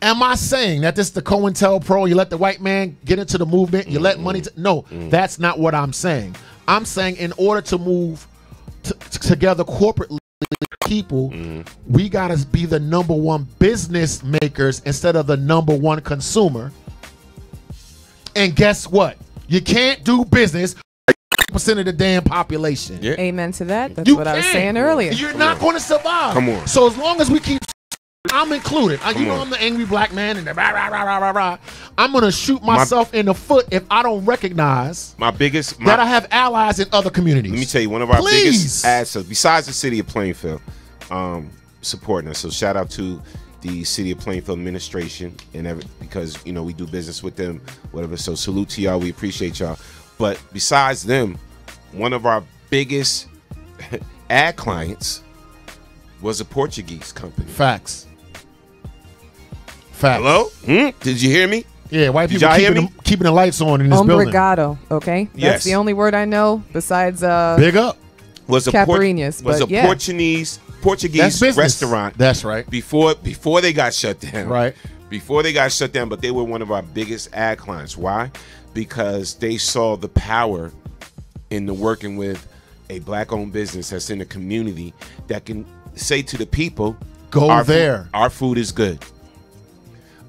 am I saying that this is the COINTELPRO, you let the white man get into the movement, you let money no, that's not what I'm saying. I'm saying in order to move together corporately, people, we got to be the number one business makers instead of the number one consumer. And guess what? You can't do business with 80% of the damn population. Amen to that. That's what I was saying earlier. You're not going to survive. Come on. So as long as we keep, I'm included. You know I'm the angry black man and the rah, rah, rah, rah, rah, rah. I'm going to shoot myself in the foot if I don't recognize that I have allies in other communities. Let me tell you, one of our biggest assets, besides the city of Plainfield, supporting us. So shout out to the city of Plainfield administration and because you know we do business with them, whatever. So salute to y'all. We appreciate y'all. But besides them, one of our biggest ad clients was a Portuguese company. Facts. Hello? Did you hear me? Yeah, white people keeping the lights on in this building. Obrigado, okay? That's Yes. the only word I know besides big up. Was a Caipirinhas, was a but yeah. Portuguese restaurant. That's right. Before they got shut down. Right. Before they got shut down, but they were one of our biggest ad clients. Why? Because they saw the power in the working with a black-owned business that's in the community that can say to the people, Go there. Our food is good.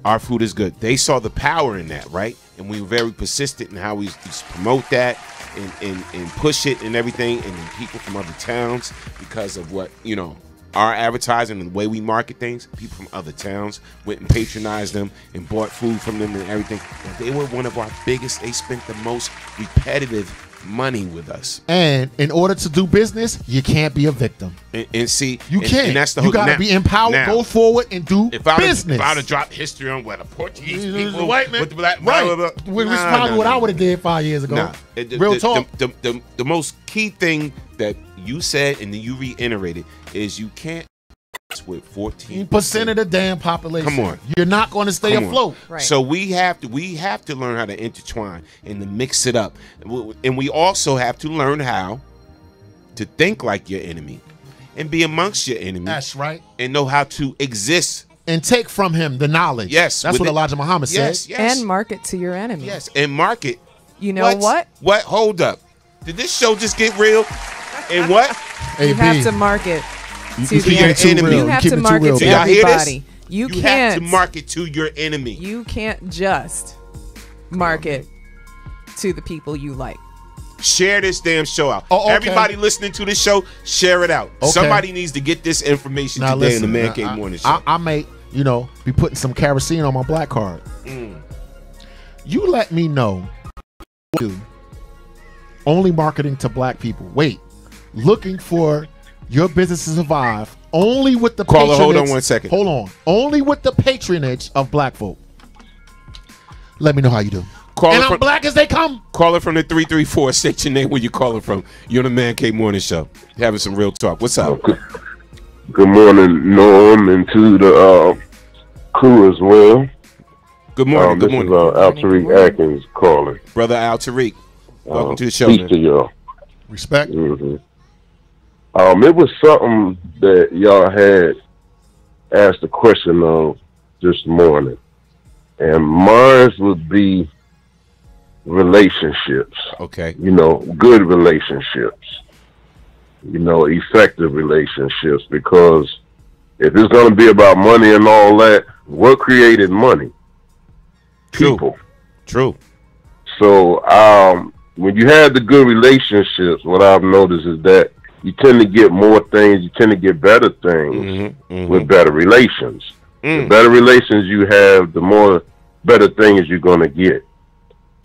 Our food is good. They saw the power in that, right? And we were very persistent in how we promote that and push it and everything. And then people from other towns, because of what, you know, our advertising and the way we market things, people from other towns went and patronized them and bought food from them and everything. And they were one of our biggest. They spent the most repetitive money with us. And in order to do business, you can't be a victim. And see, you can't. And that's the you got to be empowered, go forward, and do business. If I would have dropped history on what the Portuguese people, the white man, with the black, right? Blah, blah, blah. Which is probably what I would have did 5 years ago. Nah. Real talk. The most key thing that you said and then you reiterated is you can't with 14% of the damn population. Come on, you're not going to stay afloat. Right. So we have to learn how to intertwine and to mix it up, and we also have to learn how to think like your enemy and be amongst your enemy. That's right. And know how to exist and take from him the knowledge. Yes, that's what Elijah Muhammad said. Yes, and market to your enemy. Yes, and market. You know what? What? Hold up. Did this show just get real? And what? You have to market. To your enemy. You have to market to everybody. You can't have to market to your enemy. You can't just market to the people you like. Share this damn show out. Oh, okay. Everybody listening to this show, share it out. Okay. Somebody needs to get this information now today listen, in the Man Cave Morning Show. I may, be putting some kerosene on my black card. You let me know. Only marketing to black people. Wait, looking for your business to survive only with the patronage. Hold on 1 second. Hold on. Only with the patronage of black folk. Let me know how you do. I'm black as they come. Caller from the 334. State your name where you calling from. You're on the Man Cave Morning Show. Having some real talk. What's up? Good morning, Norm, and to the crew as well. Good morning. Good morning. This is Al Tariq Atkins calling. Brother Al Tariq. Welcome to the show. Peace to y'all. Respect. It was something that y'all had asked a question of this morning, and mine would be relationships. Okay. Good relationships. Effective relationships, because if it's going to be about money and all that, what created money? People. True. So when you have the good relationships, what I've noticed is that you tend to get more things, you tend to get better things with better relations. The better relations you have, the more better things you're going to get.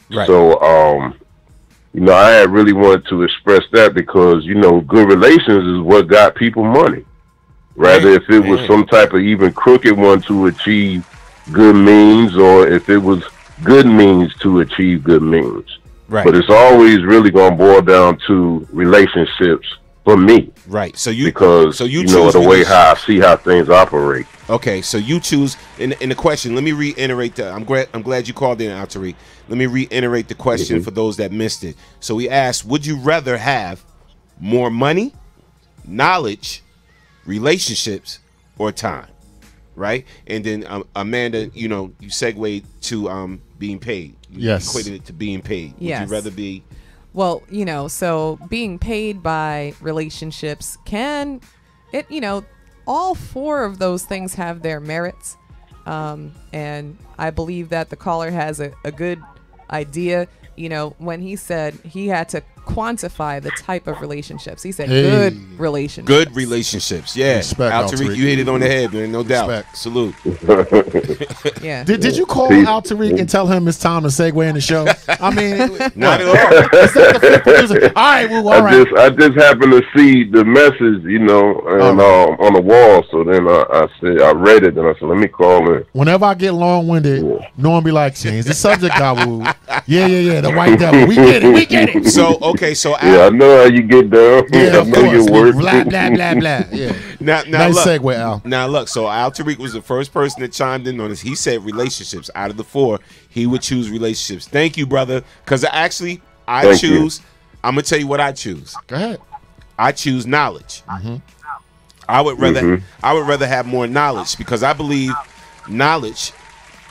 Right. So, I had really wanted to express that because, good relations is what got people money. Rather if it was some type of even crooked one to achieve good means, or if it was good means to achieve good means. Right. But it's always really going to boil down to relationships for me. Right. So you choose the way how I see how things operate. Okay. So you choose in the question. Let me reiterate that. I'm glad you called in, Al Tariq. Let me reiterate the question for those that missed it. So we asked, would you rather have more money, knowledge, relationships, or time? Right. And then Amanda, you segued to being paid. You equated it to being paid. Yes. Would you rather be? Well, so being paid by relationships all four of those things have their merits. And I believe that the caller has a good idea, when he said he had to quantify the type of relationships. He said good relationships. Good relationships, yeah. Respect, Al Tariq, you hit it on the head, man, no doubt. Respect. Salute. Yeah. Did you call Al Tariq and tell him it's time to segue in the show? I mean, not at all. All right, well, all right. I just happened to see the message, on the wall. So then I read it, and I said, let me call in. Whenever I get long-winded, Norm be like, change the subject, Dawood. Yeah, the white devil. We get it. So, okay, so Al, I know how you get down. Yeah, I know your work. Blah, blah, blah, blah. Yeah. Now Nice look, segue, Al. Now look, so Al Tariq was the first person that chimed in on this. He said relationships. Out of the four, he would choose relationships. Thank you, brother. Because actually, I choose. I'm gonna tell you what I choose. Go ahead. I choose knowledge. I would rather have more knowledge, because I believe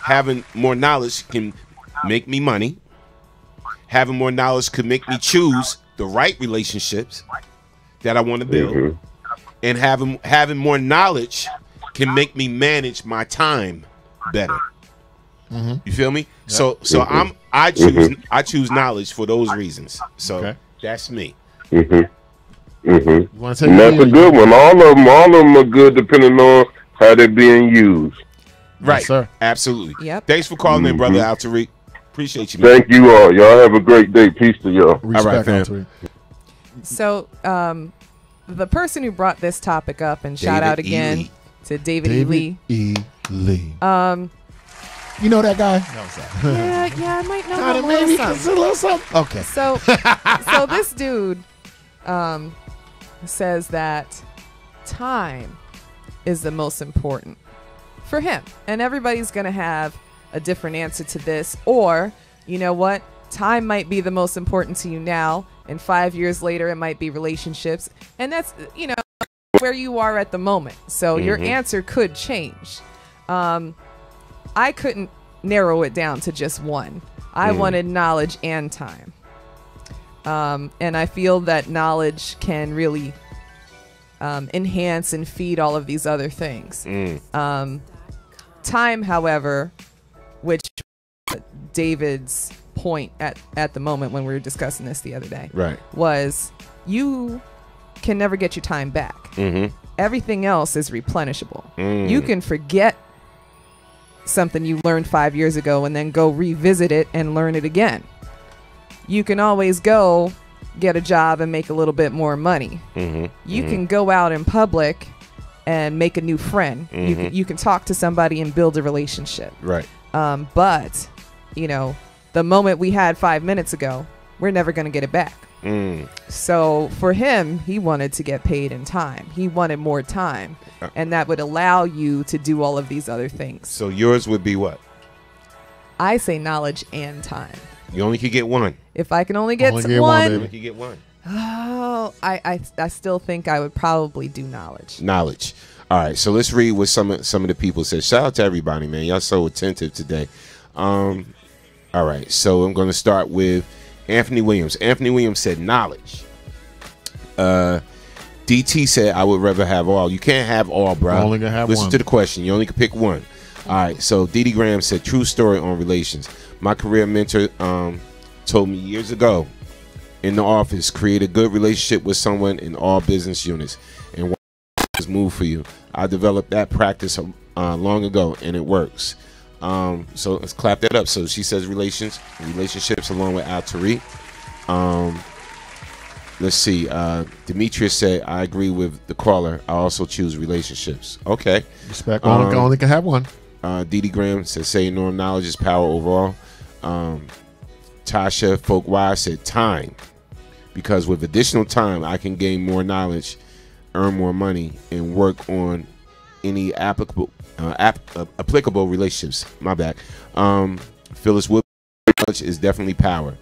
having more knowledge can make me money. Having more knowledge could make me choose the right relationships that I want to build. And having more knowledge can make me manage my time better. Mm-hmm. You feel me? Yep. So I choose knowledge for those reasons. So that's me. And that's a good one. All of them are good depending on how they're being used. Right, yes, sir. Absolutely. Yep. Thanks for calling in, brother Tariq. Appreciate you, man. Thank you all. Y'all have a great day. Peace to y'all. All right, fam. So, the person who brought this topic up, and shout out again to David E. Lee. E. Lee. You know that guy? No, sorry. Yeah, I might know him maybe a little something. Okay. So this dude says that time is the most important for him, and everybody's gonna have a different answer to this. Or, you know what? Time might be the most important to you now, and 5 years later it might be relationships, and that's, you know, where you are at the moment. So your answer could change. I couldn't narrow it down to just one. I wanted knowledge and time. And I feel that knowledge can really enhance and feed all of these other things. Time, however, which David's point at the moment when we were discussing this the other day, was you can never get your time back. Everything else is replenishable. You can forget something you learned 5 years ago and then go revisit it and learn it again. You can always go get a job and make a little bit more money. You can go out in public and make a new friend. You can talk to somebody and build a relationship. Right. But, you know, the moment we had 5 minutes ago, we're never going to get it back. So for him, he wanted to get paid in time. He wanted more time. And that would allow you to do all of these other things. So yours would be what? I say knowledge and time. You only could get one. If I can only get one. You only could get one. Oh, I still think I would probably do knowledge. Knowledge. All right, so let's read what some of the people said. Shout out to everybody, man. Y'all so attentive today. All right, so I'm going to start with Anthony Williams. Anthony Williams said knowledge. DT said I would rather have all. You can't have all, bro. Only gonna have Listen one. to the question. You only can pick one. All right, so Dee Dee Graham said true story on relations. My career mentor told me years ago in the office, create a good relationship with someone in all business units and what is move for you. I developed that practice long ago and it works. So let's clap that up. So she says relationships along with Al Tariq. Let's see. Demetrius said, I agree with the caller. I also choose relationships. Okay. Respect. Only can have one. Dee Dee Graham said, say norm knowledge is power overall. Tasha Folkwise said time. Because with additional time, I can gain more knowledge, earn more money, and work on any applicable relationships. My bad. Phyllis Wood, knowledge is definitely power.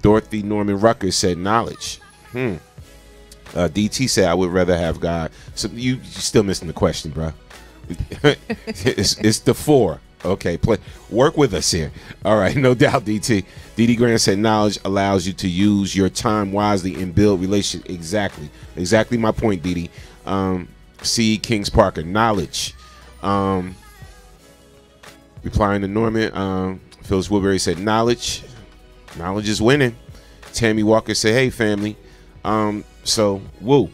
Dorothy Norman Rucker said knowledge. DT said I would rather have God. So you still missing the question, bro. it's the four. Okay, work with us here. All right, no doubt, DT. DD Grant said knowledge allows you to use your time wisely and build relationships. Exactly my point, DD. C. Kings Parker, knowledge. Replying to Norman, Phyllis Woodbury said knowledge. Knowledge is winning. Tammy Walker said, hey, family. So, Woo,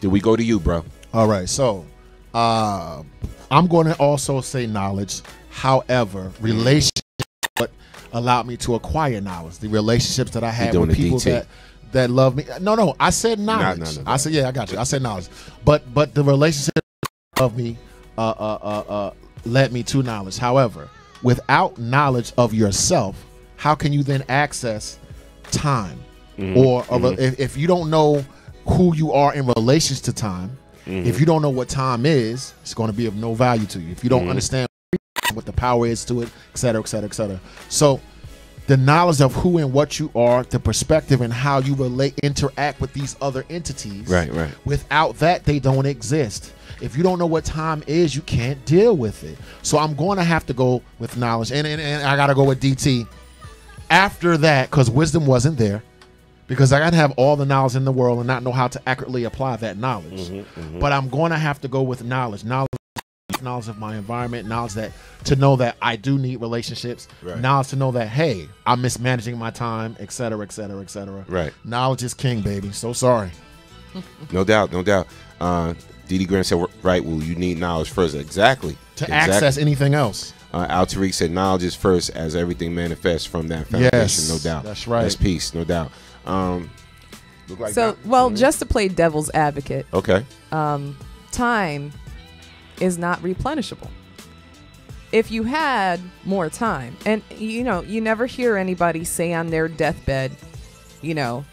did we go to you, bro? All right, so I'm going to also say knowledge. However, relationships what allowed me to acquire knowledge. The relationships that I had with people that love me. No, I said knowledge. I said, yeah, I got you. I said knowledge. But the relationship of me led me to knowledge. However, without knowledge of yourself, how can you then access time? Or if you don't know who you are in relations to time, if you don't know what time is, it's going to be of no value to you. If you don't understand what the power is to it, et cetera, et cetera, et cetera. So the knowledge of who and what you are, the perspective and how you interact with these other entities. Right. Without that, they don't exist. If you don't know what time is, you can't deal with it. So I'm going to have to go with knowledge. And I got to go with DT. After that, because wisdom wasn't there, because I got to have all the knowledge in the world and not know how to accurately apply that knowledge. But I'm going to have to go with knowledge of my environment, knowledge that to know that I do need relationships, knowledge to know that, hey, I'm mismanaging my time, et cetera, et cetera, et cetera. Right. Knowledge is king, baby. So sorry. No doubt, no doubt. D.D. Graham said, right, well, you need knowledge first. Exactly. To access anything else. Al Tariq said, knowledge is first as everything manifests from that foundation. Yes, no doubt. That's right. That's peace, no doubt. Look like so, that. well, just to play devil's advocate. Okay. Time is not replenishable. If you had more time, and you know, you never hear anybody say on their deathbed, you know,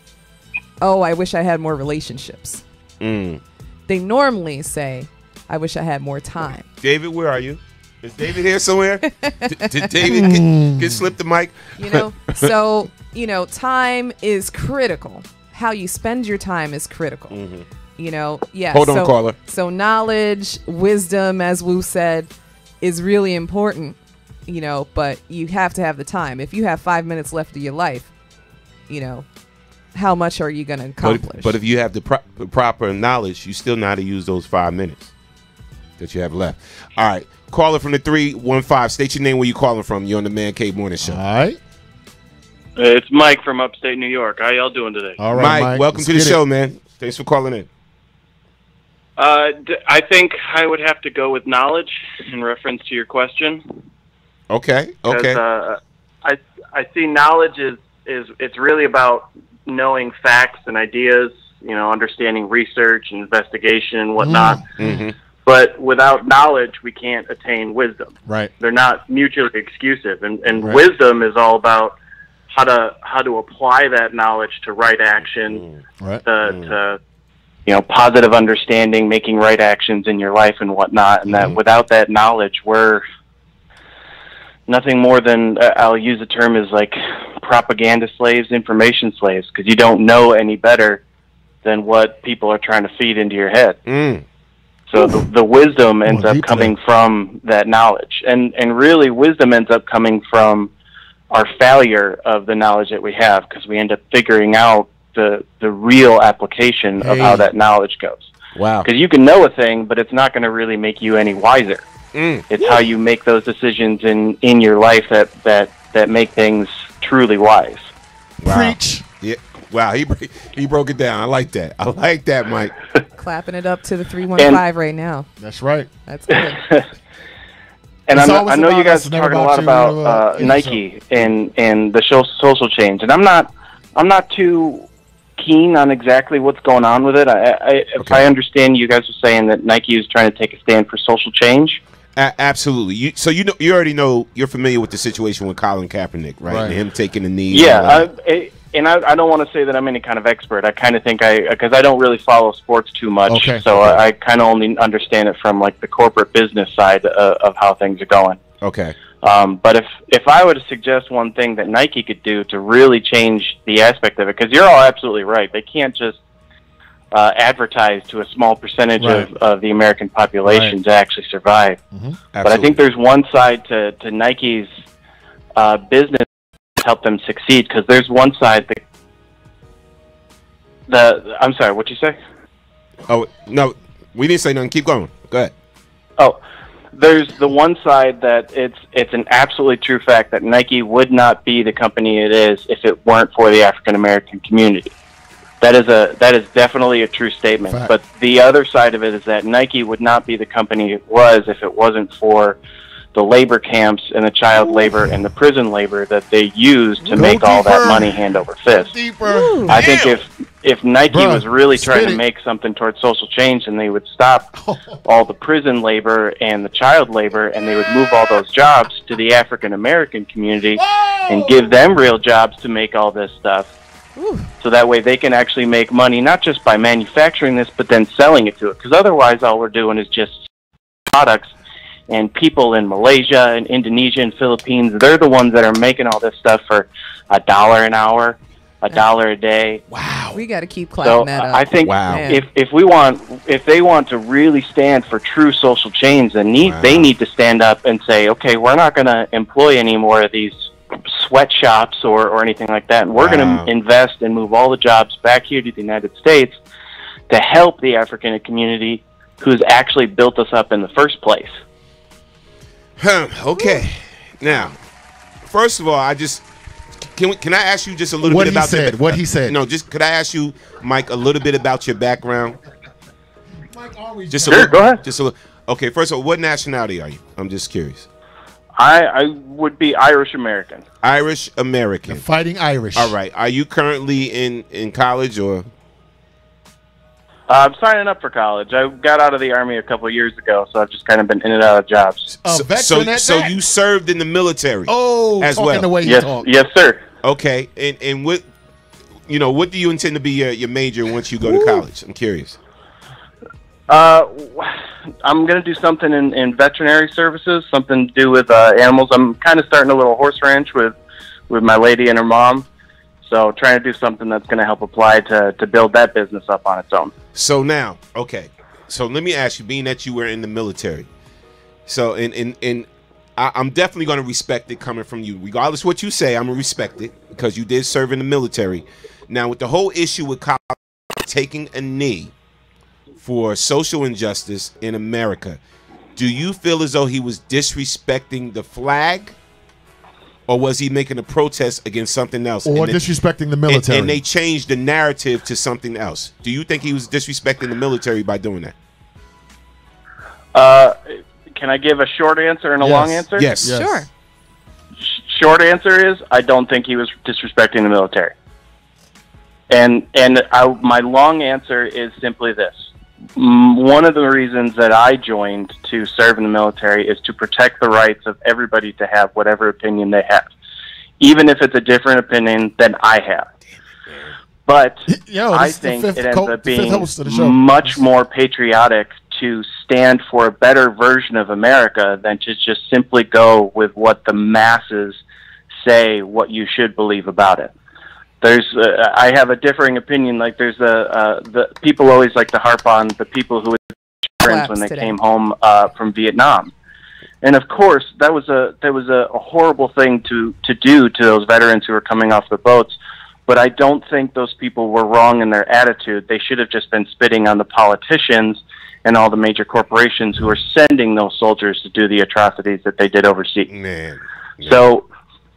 oh, I wish I had more relationships. They normally say, I wish I had more time. David, where are you? Is David here somewhere? Did David get slip the mic? You know, so, you know, time is critical. How you spend your time is critical. You know, yeah. Hold on, caller. So knowledge, wisdom, as Wu said, is really important, you know, but you have to have the time. If you have 5 minutes left of your life, you know, how much are you going to accomplish? But if you have the proper knowledge, you still know how to use those 5 minutes that you have left. All right. Caller from the 315. State your name, where you calling from. You're on the Man Cave Morning Show. All right. It's Mike from upstate New York. How y'all doing today? All right, Mike, welcome to the show, man. Thanks for calling in. I think I would have to go with knowledge in reference to your question. Okay. Okay. I see knowledge is it's really about knowing facts and ideas, you know, understanding research and investigation and whatnot. But without knowledge, we can't attain wisdom. Right. They're not mutually exclusive, and wisdom is all about how to apply that knowledge to right action, to you know, positive understanding, making right actions in your life and whatnot. And that without that knowledge, we're nothing more than I'll use the term as like propaganda slaves, information slaves, because you don't know any better than what people are trying to feed into your head. So the wisdom ends up coming from that knowledge, and really wisdom ends up coming from our failure of the knowledge that we have, because we end up figuring out the real application of how that knowledge goes. Wow. Because you can know a thing, but it's not going to really make you any wiser. It's how you make those decisions in your life that make things truly wise. Wow. Preach. Yeah. Wow, he broke it down. I like that. I like that, Mike. Clapping it up to the 315 right now. That's right. That's good. And I know you guys are talking a lot about Nike and the social change, and I'm not too keen on exactly what's going on with it. If I understand, you guys are saying that Nike is trying to take a stand for social change. Absolutely. So you already know, you're familiar with the situation with Colin Kaepernick, right? And him taking the knee. Yeah. And I don't want to say that I'm any kind of expert. I kind of think because I don't really follow sports too much, I kind of only understand it from like the corporate business side of how things are going. Okay. But if I were to suggest one thing that Nike could do to really change the aspect of it, because you're all absolutely right, they can't just advertise to a small percentage of the American population to actually survive. But I think there's one side to Nike's business help them succeed, because there's one side I'm sorry, what'd you say? Oh, no, we didn't say nothing. Keep going. Go ahead. Oh, there's the one side that it's an absolutely true fact that Nike would not be the company it is if it weren't for the African American community. That is definitely a true statement. Fact. But the other side of it is that Nike would not be the company it was if it wasn't for the labor camps and the child labor and the prison labor that they used to make all that money hand over fist. I think if Nike was really trying to make something towards social change, then they would stop all the prison labor and the child labor, and they would move all those jobs to the African American community and give them real jobs to make all this stuff. So that way they can actually make money, not just by manufacturing this, but then selling it to it. Because otherwise all we're doing is just products. And people in Malaysia and Indonesia and Philippines, they're the ones that are making all this stuff for $1 an hour, $1 a day. Wow. We got to keep clapping that up. I think if they want to really stand for true social change, then they need to stand up and say, okay, we're not going to employ any more of these sweatshops or anything like that. And we're going to invest and move all the jobs back here to the United States to help the African community who's actually built us up in the first place. Okay. Now, first of all, can I ask you just a little bit about what he said? No, just could I ask you, Mike, a little bit about your background? Mike always Sure, go ahead. Just a little. Okay, first of all, what nationality are you? I'm just curious. I would be Irish American. Irish American. Fighting Irish. All right. Are you currently in college or? I'm signing up for college. I got out of the Army a couple of years ago, so I've just kind of been in and out of jobs. So you served in the military? As well. The way yes, sir. Okay, and what do you intend to be your major once you go to college? I'm curious. I'm going to do something in veterinary services, something to do with animals. I'm kind of starting a little horse ranch with my lady and her mom. So trying to do something that's going to help apply to build that business up on its own. So now, okay. So let me ask you, being that you were in the military, so I'm definitely going to respect it coming from you. Regardless of what you say, I'm going to respect it because you did serve in the military. Now, with the whole issue with college taking a knee for social injustice in America, do you feel as though he was disrespecting the flag? Or was he making a protest against something else? Or disrespecting the military? And they changed the narrative to something else. Do you think he was disrespecting the military by doing that? Can I give a short answer and a long answer? Yes. Sure. Short answer is I don't think he was disrespecting the military. And my long answer is simply this. One of the reasons that I joined to serve in the military is to protect the rights of everybody to have whatever opinion they have, even if it's a different opinion than I have. But I think it ends up being much more patriotic to stand for a better version of America than to just simply go with what the masses say what you should believe about it. I have a differing opinion. Like the people always like to harp on the people who were friends when they came home from Vietnam, and of course that was a horrible thing to do to those veterans who were coming off the boats. But I don't think those people were wrong in their attitude. They should have just been spitting on the politicians and all the major corporations who are sending those soldiers to do the atrocities that they did overseas. Man. So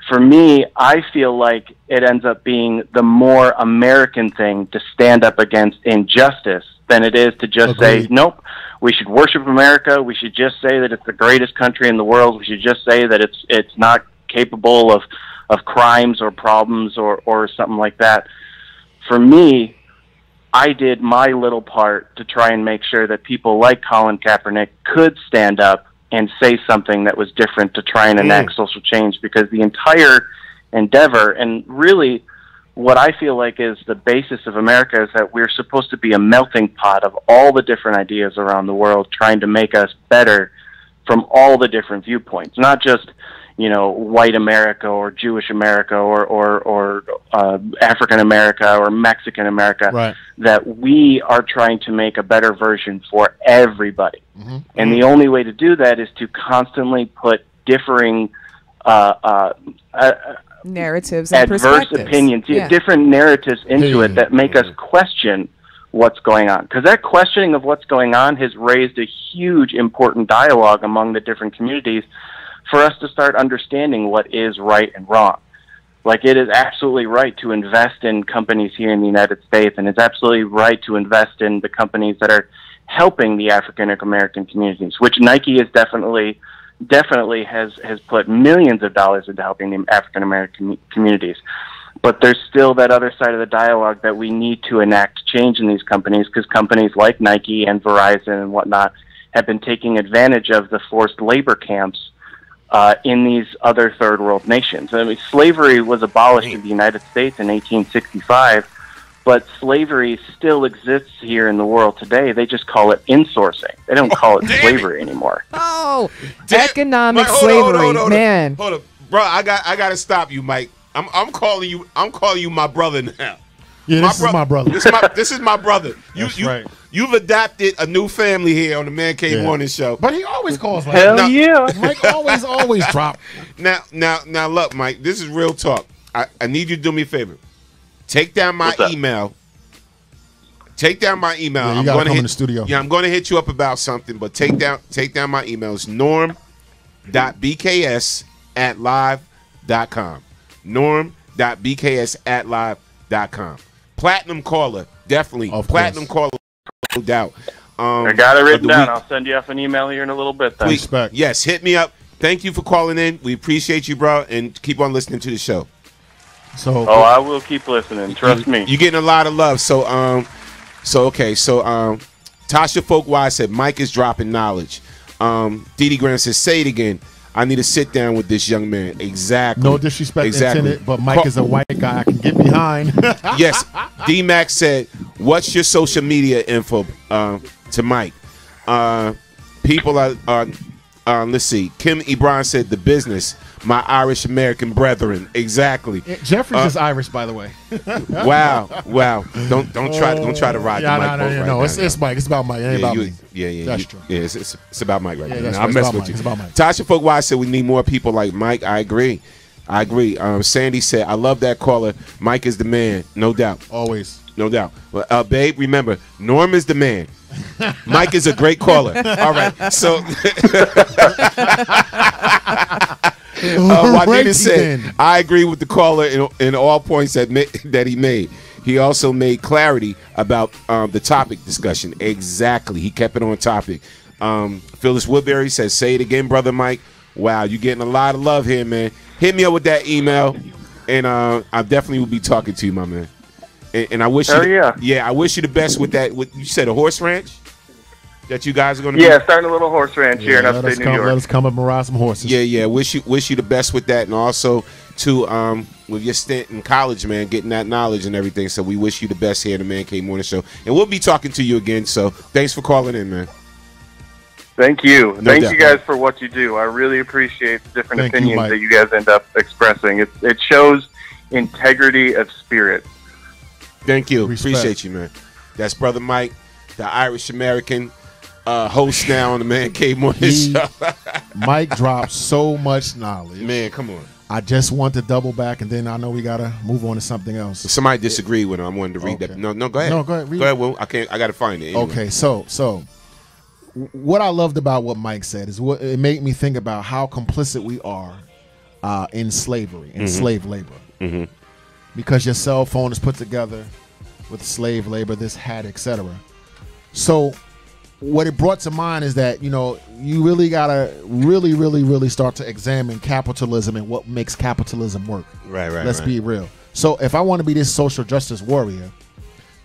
for me, I feel like it ends up being the more American thing to stand up against injustice than it is to just say, nope, we should worship America. We should just say that it's the greatest country in the world. We should just say that it's not capable of crimes or problems or something like that. For me, I did my little part to try and make sure that people like Colin Kaepernick could stand up and say something that was different to try and enact social change, because the entire endeavor, and really what I feel like is the basis of America, is that we're supposed to be a melting pot of all the different ideas around the world, trying to make us better from all the different viewpoints, not just, white America or Jewish America or African America or Mexican America, right. That we are trying to make a better version for everybody. Mm-hmm. And the only way to do that is to constantly put differing narratives and adverse opinions, different narratives into it that make us question what's going on. Because that questioning of what's going on has raised a huge, important dialogue among the different communities for us to start understanding what is right and wrong. Like, it is absolutely right to invest in companies here in the United States, and it's absolutely right to invest in the companies that are helping the African American communities, which Nike is definitely has put millions of dollars into helping the African American communities. But there's still that other side of the dialogue that we need to enact change in these companies, because companies like Nike and Verizon and whatnot have been taking advantage of the forced labor camps in these other third world nations. I mean, slavery was abolished in the United States in 1865, but slavery still exists here in the world today. They just call it insourcing. They don't call it slavery anymore. Oh, economic slavery, man. Hold up, bro. I got to stop you, Mike. I'm calling you my brother now. Yeah, this is my brother. This is my brother. You've adopted a new family here on the Man Cave Morning Show. But he always calls like Hell that. yeah. Mike always drop. Now, look, Mike. This is real talk. I need you to do me a favor. Take down my email. Take down my email. Yeah, you gotta come in the studio. Yeah, I'm going to hit you up about something, but take down my email. It's norm.bks@live.com. Norm.bks@live.com. Platinum caller, definitely. Platinum caller, no doubt. I got it written down. I'll send you off an email here in a little bit. Then. Please, yes, hit me up. Thank you for calling in. We appreciate you, bro, and keep on listening to the show. So, I will keep listening. Trust me. You're getting a lot of love. So, Tasha Folkwise said Mike is dropping knowledge. Dee Graham says, say it again. I need to sit down with this young man. Exactly. No disrespect intended, but Mike is a white guy I can get behind. Yes. D-Max said, what's your social media info to Mike? People are let's see. Kim Ebron said, the business. My Irish American brethren. Exactly. Jeffrey's is Irish, by the way. Wow. Don't try to ride the mic. No, it's Mike. It's about Mike. It ain't about me. Yeah. That's true. Yeah, it's about Mike right now. That's I'm messing with you. It's about Mike. Tasha Folkwise said we need more people like Mike. I agree. Sandy said, I love that caller. Mike is the man. No doubt. Always. No doubt. Well, babe, remember, Norm is the man. Mike is a great caller. All right. So Juanita said, I agree with the caller in all points that he made. He also made clarity about the topic discussion. Exactly. He kept it on topic. Phyllis Woodbury says, say it again, Brother Mike. Wow, you're getting a lot of love here, man. Hit me up with that email, and I definitely will be talking to you, my man. And I wish I wish you the best with that. You said a horse ranch that you guys are going to do? Starting a little horse ranch here in upstate New York. Let us come up and ride some horses. Yeah. Wish you the best with that, and also to with your stint in college, man, getting that knowledge and everything. So we wish you the best here in the Man Cave Morning Show, and we'll be talking to you again. So thanks for calling in, man. Thank you. Thank you guys for what you do. I really appreciate the different opinions that you guys end up expressing. It shows integrity of spirit. Thank you. Appreciate you, man. That's Brother Mike, the Irish American host now on the Man Cave Morning Show. Mike drops so much knowledge. Man, come on. I just want to double back, and then I know we got to move on to something else. If somebody disagreed with him, I wanted to read that. No, go ahead. No, go ahead. Go ahead, Will. I got to find it. Anyway. Okay, so what I loved about what Mike said is what it made me think about how complicit we are in slavery, in slave labor. Mm-hmm. Because your cell phone is put together with slave labor, this hat, etc. So what it brought to mind is that, you really got to really start to examine capitalism and what makes capitalism work. Right. Let's be real. So if I want to be this social justice warrior,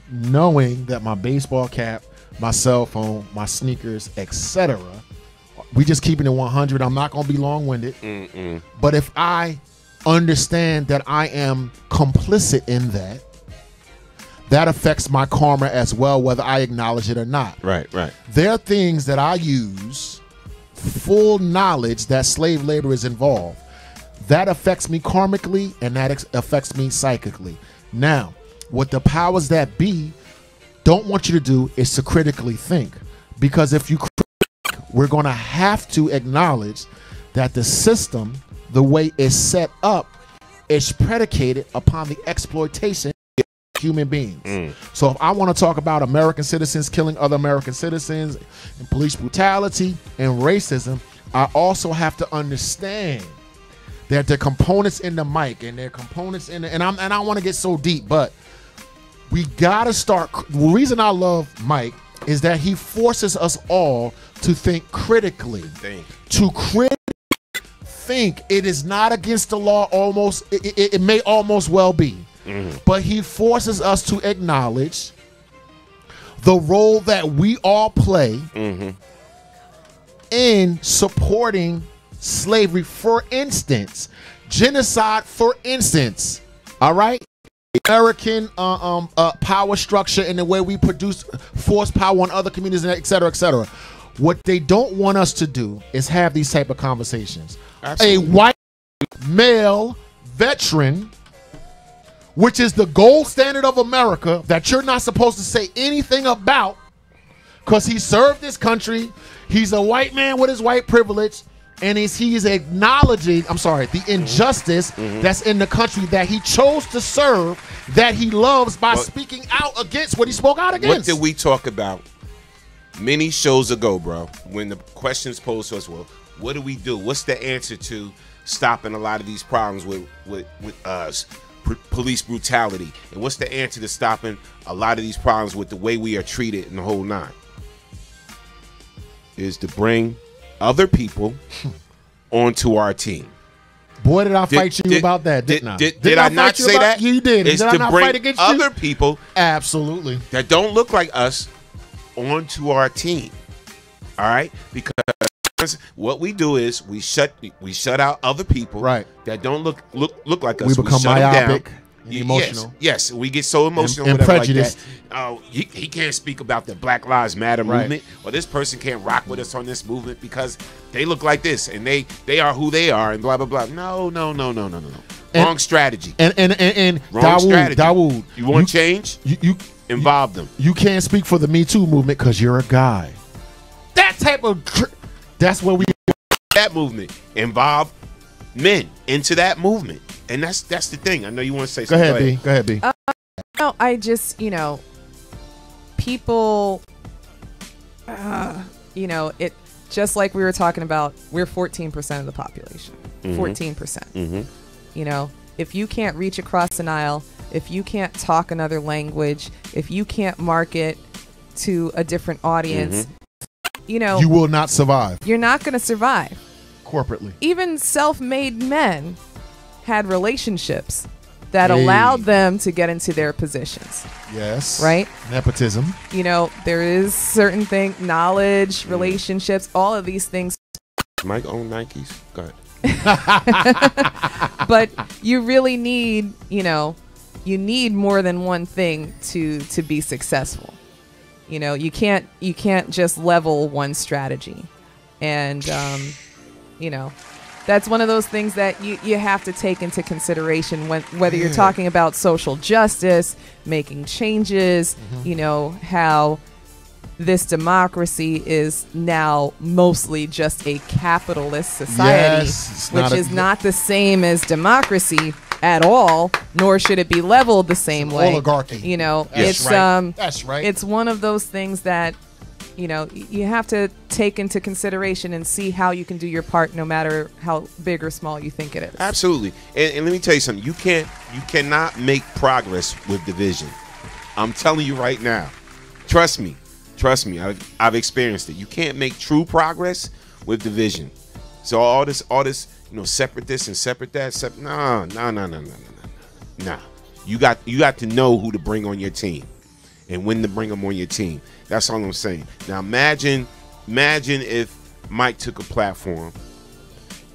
knowing that my baseball cap, my cell phone, my sneakers, etc., we just keeping it 100. I'm not going to be long-winded. But if I understand that I am complicit in that affects my karma as well, whether I acknowledge it or not. Right. There are things that I use full knowledge that slave labor is involved. That affects me karmically, and that affects me psychically. Now, what the powers that be don't want you to do is to critically think. Because if you we're going to have to acknowledge that the system, the way it's set up, is predicated upon the exploitation of human beings. So if I want to talk about American citizens killing other American citizens and police brutality and racism, I also have to understand that there are components in the mic and there are components in the, and I don't want to get so deep, but we got to start. The reason I love Mike is that he forces us all to think critically. To critically think. It is not against the law, almost. It may almost well be. But he forces us to acknowledge the role that we all play in supporting slavery. For instance, genocide, for instance, all right? American power structure and the way we produce force power on other communities, et cetera, et cetera. What they don't want us to do is have these type of conversations. Absolutely. A white male veteran which is the gold standard of America that you're not supposed to say anything about because he served this country. He's a white man with his white privilege, and he's acknowledging, the injustice that's in the country that he chose to serve, that he loves by speaking out against what he spoke out against. What did we talk about many shows ago, bro, when the questions posed to us, well, what do we do? What's the answer to stopping a lot of these problems with police brutality? And what's the answer to stopping a lot of these problems with the way we are treated in the whole nine? Is to bring other people onto our team. Boy, did I fight you about that, didn't I? Did I not say that? You did. It's did I to not bring fight against other you? people Absolutely. that don't look like us onto our team. All right? Because what we do is we shut out other people that don't look like us. We become shut them myopic down. and emotional. Yes, we get so emotional and whatever prejudiced. like that. Oh, he can't speak about the Black Lives Matter movement, or this person can't rock with us on this movement because they look like this and they are who they are and blah blah blah. No. Wrong strategy. And wrong strategy. Dawood, you want change? You involve them. You can't speak for the Me Too movement because you're a guy. That type of that's what we that movement involve men into that movement, and that's the thing. I know you want to say something. Go ahead, B. No, I just people, it just like we were talking about. We're 14% of the population. 14%. If you can't reach across an aisle, if you can't talk another language, if you can't market to a different audience, you will not survive. You're not going to survive corporately. Even self-made men had relationships that allowed them to get into their positions. Yes. Right? Nepotism. There is certain thing, knowledge, relationships, all of these things. Mike own Nikes. Go ahead. But you really need, you need more than one thing to be successful. You can't just level one strategy. And that's one of those things that you have to take into consideration whether you're talking about social justice, making changes, how this democracy is now mostly just a capitalist society, which is not the same as democracy at all, nor should it be leveled the same way. Oligarchy. That's right. It's one of those things that you have to take into consideration and see how you can do your part, no matter how big or small you think it is. Absolutely. And let me tell you something. You cannot make progress with division. I'm telling you right now. Trust me. I've experienced it. You can't make true progress with division. So all this, separate this and separate that. No. You got to know who to bring on your team and when to bring them on your team. That's all I'm saying. Now imagine if Mike took a platform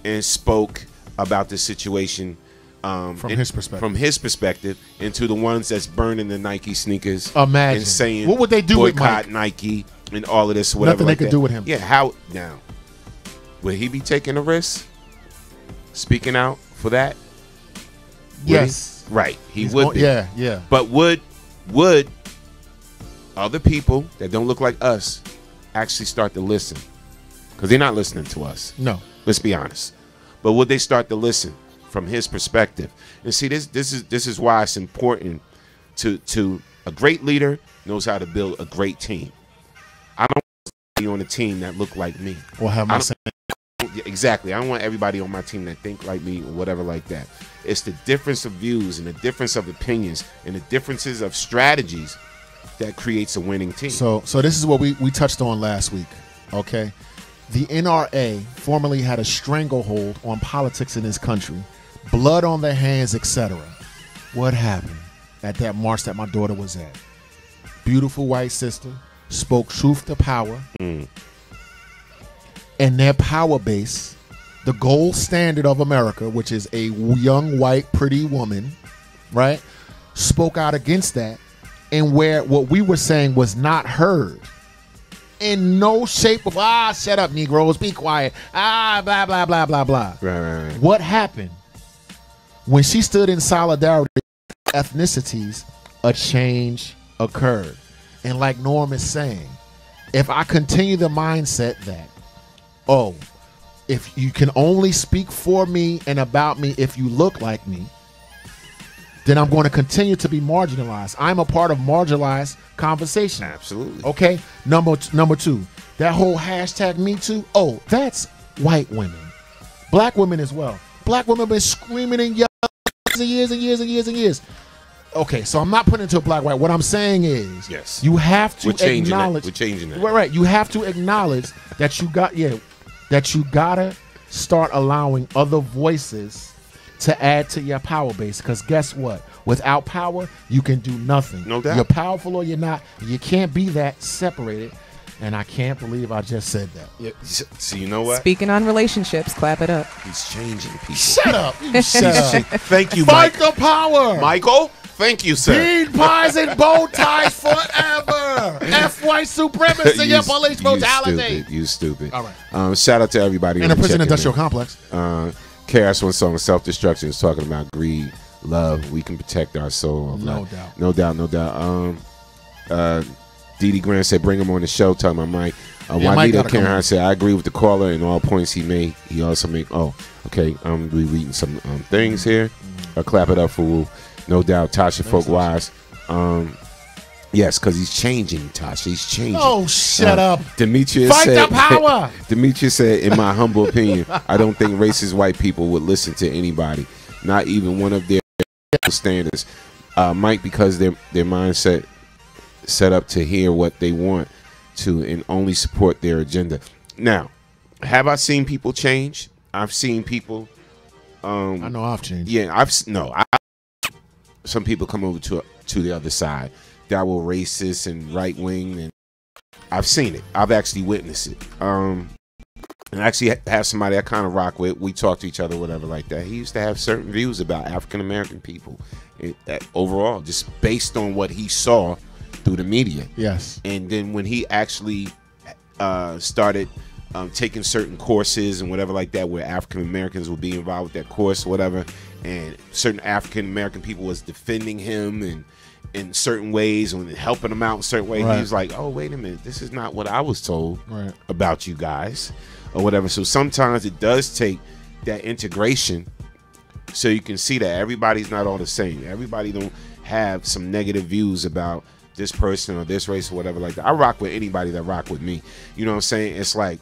and spoke about the situation from his perspective, and to the ones that's burning the Nike sneakers. Imagine. And saying, what would they do with boycott Mike? Nike and all of this, whatever. Nothing they could do with him. Yeah, how now? Would he be taking a risk, speaking out for that? Yes. Right, he would be. Yeah. But would other people that don't look like us actually start to listen? Because they're not listening to us. No. Let's be honest. But would they start to listen from his perspective? And see, this is why it's important to a great leader knows how to build a great team. I don't want to be on a team that look like me. Or have my exactly. I don't want everybody on my team that think like me or whatever like that. It's the difference of views and the difference of opinions and the differences of strategies that creates a winning team. So this is what we touched on last week. Okay. The NRA formerly had a stranglehold on politics in this country, blood on their hands, etc. What happened at that march that my daughter was at? Beautiful white sister spoke truth to power. And their power base, the gold standard of America, which is a young, white, pretty woman, right, spoke out against that, and where what we were saying was not heard. In no shape of, shut up, Negroes, be quiet, blah, blah, blah, blah, blah. Right. What happened when she stood in solidarity ethnicities, a change occurred. And like Norm is saying, if I continue the mindset that, oh, if you can only speak for me and about me if you look like me, then I'm going to continue to be marginalized. I'm a part of marginalized conversation. Absolutely. Okay? Number two, that whole hashtag Me Too, oh, that's white women. Black women as well. Black women have been screaming and yelling for years and years and years and years. Okay, so I'm not putting it to a black white. What I'm saying is, yes, you have to acknowledge. We're changing that. Right. You have to acknowledge that that you gotta start allowing other voices to add to your power base. Because guess what? Without power, you can do nothing. No doubt. You're powerful or you're not. You can't be that separated. And I can't believe I just said that. Yeah. So you know what? Speaking on relationships, clap it up. He's changing people. Shut up. Shut up. Thank you, Fight Mike. the power. Michael, thank you, sir. Bean pies and bow ties forever. F-white supremacy and police brutality. You stupid. All right. Shout out to everybody. In the prison industrial complex. KRS-One song, Self-Destruction, is talking about greed, love. We can protect our soul. No doubt. No doubt, no doubt. Dee Grant said, bring him on the show. Tell my Mike. Juanita Karen said, I agree with the caller in all points he made. He also made, we reading some things here. Clap it up for Wu. No doubt. Tasha Folkwise. Yes, because he's changing, Tasha. He's changing. Oh, shut up. Demetrius Fight said, the power. Demetrius said, in my humble opinion, I don't think racist white people would listen to anybody, not even one of their standards. Mike, because their mindset set up to hear what they want to and only support their agenda. Now, have I seen people change? I've seen people. I know I've changed. Yeah, some people come over to the other side that were racist and right wing, and I've seen it. I've actually witnessed it. And I actually have somebody I kind of rock with. We talk to each other, whatever like that. He used to have certain views about African American people, overall, just based on what he saw through the media. Yes. And then when he actually started taking certain courses and whatever like that, where African Americans would be involved with that course or whatever, and certain African American people was defending him and in certain ways and helping him out in certain ways, right. He was like, oh, wait a minute, this is not what I was told about you guys or whatever. So sometimes it does take that integration so you can see that everybody's not all the same. Everybody don't have some negative views about this person or this race or whatever like that. I rock with anybody that rock with me. You know what I'm saying? It's like,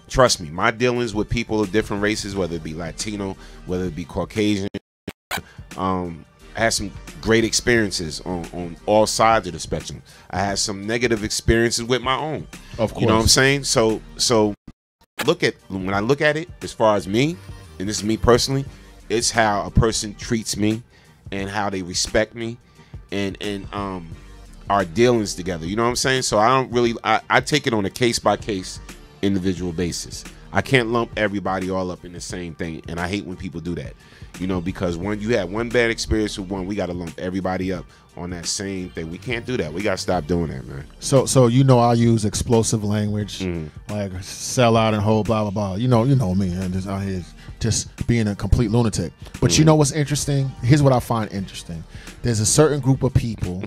trust me, my dealings with people of different races, whether it be Latino, whether it be Caucasian, I had some great experiences on all sides of the spectrum. I had some negative experiences with my own. Of course. You know what I'm saying? So when I look at it, as far as me, and this is me personally, it's how a person treats me and how they respect me and our dealings together. You know what I'm saying? So I don't really, I take it on a case-by-case individual basis. I can't lump everybody all up in the same thing, and I hate when people do that. You know, because when you have one bad experience with one, we got to lump everybody up on that same thing. We can't do that. We got to stop doing that, man. So you know, I use explosive language, like sell out and whole blah blah blah. You know me, and just out here just being a complete lunatic. But you know what's interesting? Here's what I find interesting. There's a certain group of people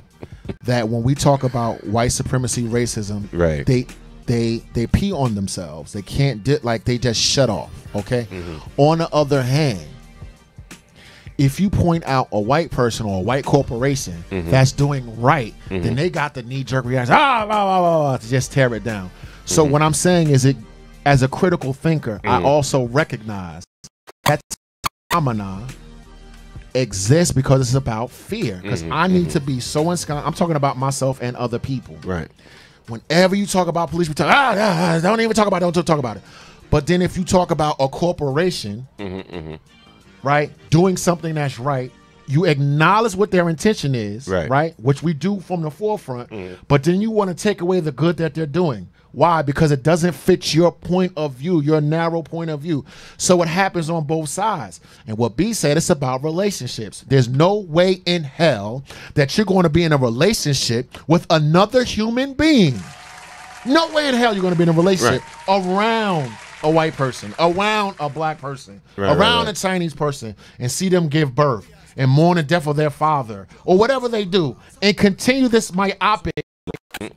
that when we talk about white supremacy, racism, right? They pee on themselves. They can't they just shut off. Okay. On the other hand, if you point out a white person or a white corporation that's doing right, then they got the knee-jerk reaction, blah, blah, blah, to just tear it down. So what I'm saying is, as a critical thinker, I also recognize that phenomenon exists because it's about fear. Because I need to be so ensconced. I'm talking about myself and other people. Right. Whenever you talk about police brutality, don't even talk about it. Don't talk about it. But then if you talk about a corporation, right, doing something that's right, you acknowledge what their intention is, right, which we do from the forefront, but then you want to take away the good that they're doing. Why? Because it doesn't fit your point of view, your narrow point of view. So it happens on both sides. And what B said, it's about relationships. There's no way in hell that you're going to be in a relationship with another human being. No way in hell you're going to be in a relationship around a white person, around a black person, around a Chinese person, and see them give birth and mourn the death of their father or whatever they do and continue this myopic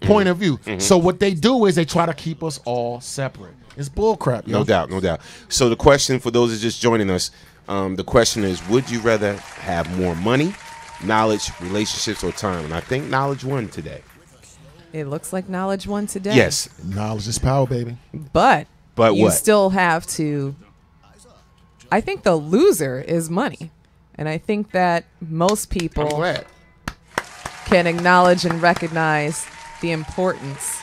point of view. So what they do is they try to keep us all separate. It's bullcrap. No doubt, no doubt. So the question for those that just joining us, the question is, would you rather have more money, knowledge, relationships, or time? And I think knowledge won today. It looks like knowledge won today. Yes. Knowledge is power, baby. But you what? still have to. I think the loser is money. And I think that most people can acknowledge and recognize the importance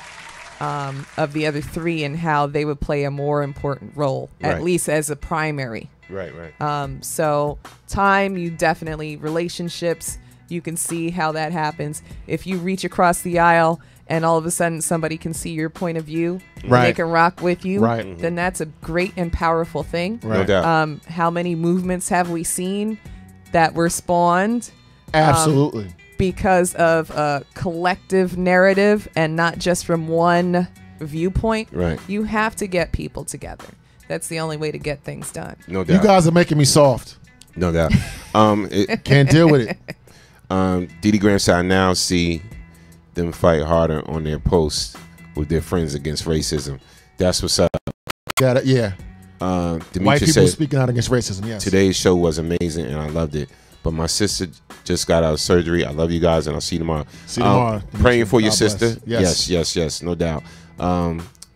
of the other three and how they would play a more important role, at least as a primary. Right, right. So time, you definitely, relationships, you can see how that happens. If you reach across the aisle and all of a sudden somebody can see your point of view, they can rock with you, then that's a great and powerful thing. No doubt. How many movements have we seen that were spawned? Absolutely. Because of a collective narrative and not just from one viewpoint. Right. You have to get people together. That's the only way to get things done. No doubt. You guys are making me soft. No doubt. Can't deal with it. Didi Graham said, I now see them fight harder on their posts with their friends against racism. That's what's up. Yeah. Demetri White people said, speaking out against racism, yes. Today's show was amazing and I loved it. But my sister just got out of surgery. I love you guys and I'll see you tomorrow. See you tomorrow. Praying for your God sister. bless. Yes, no doubt.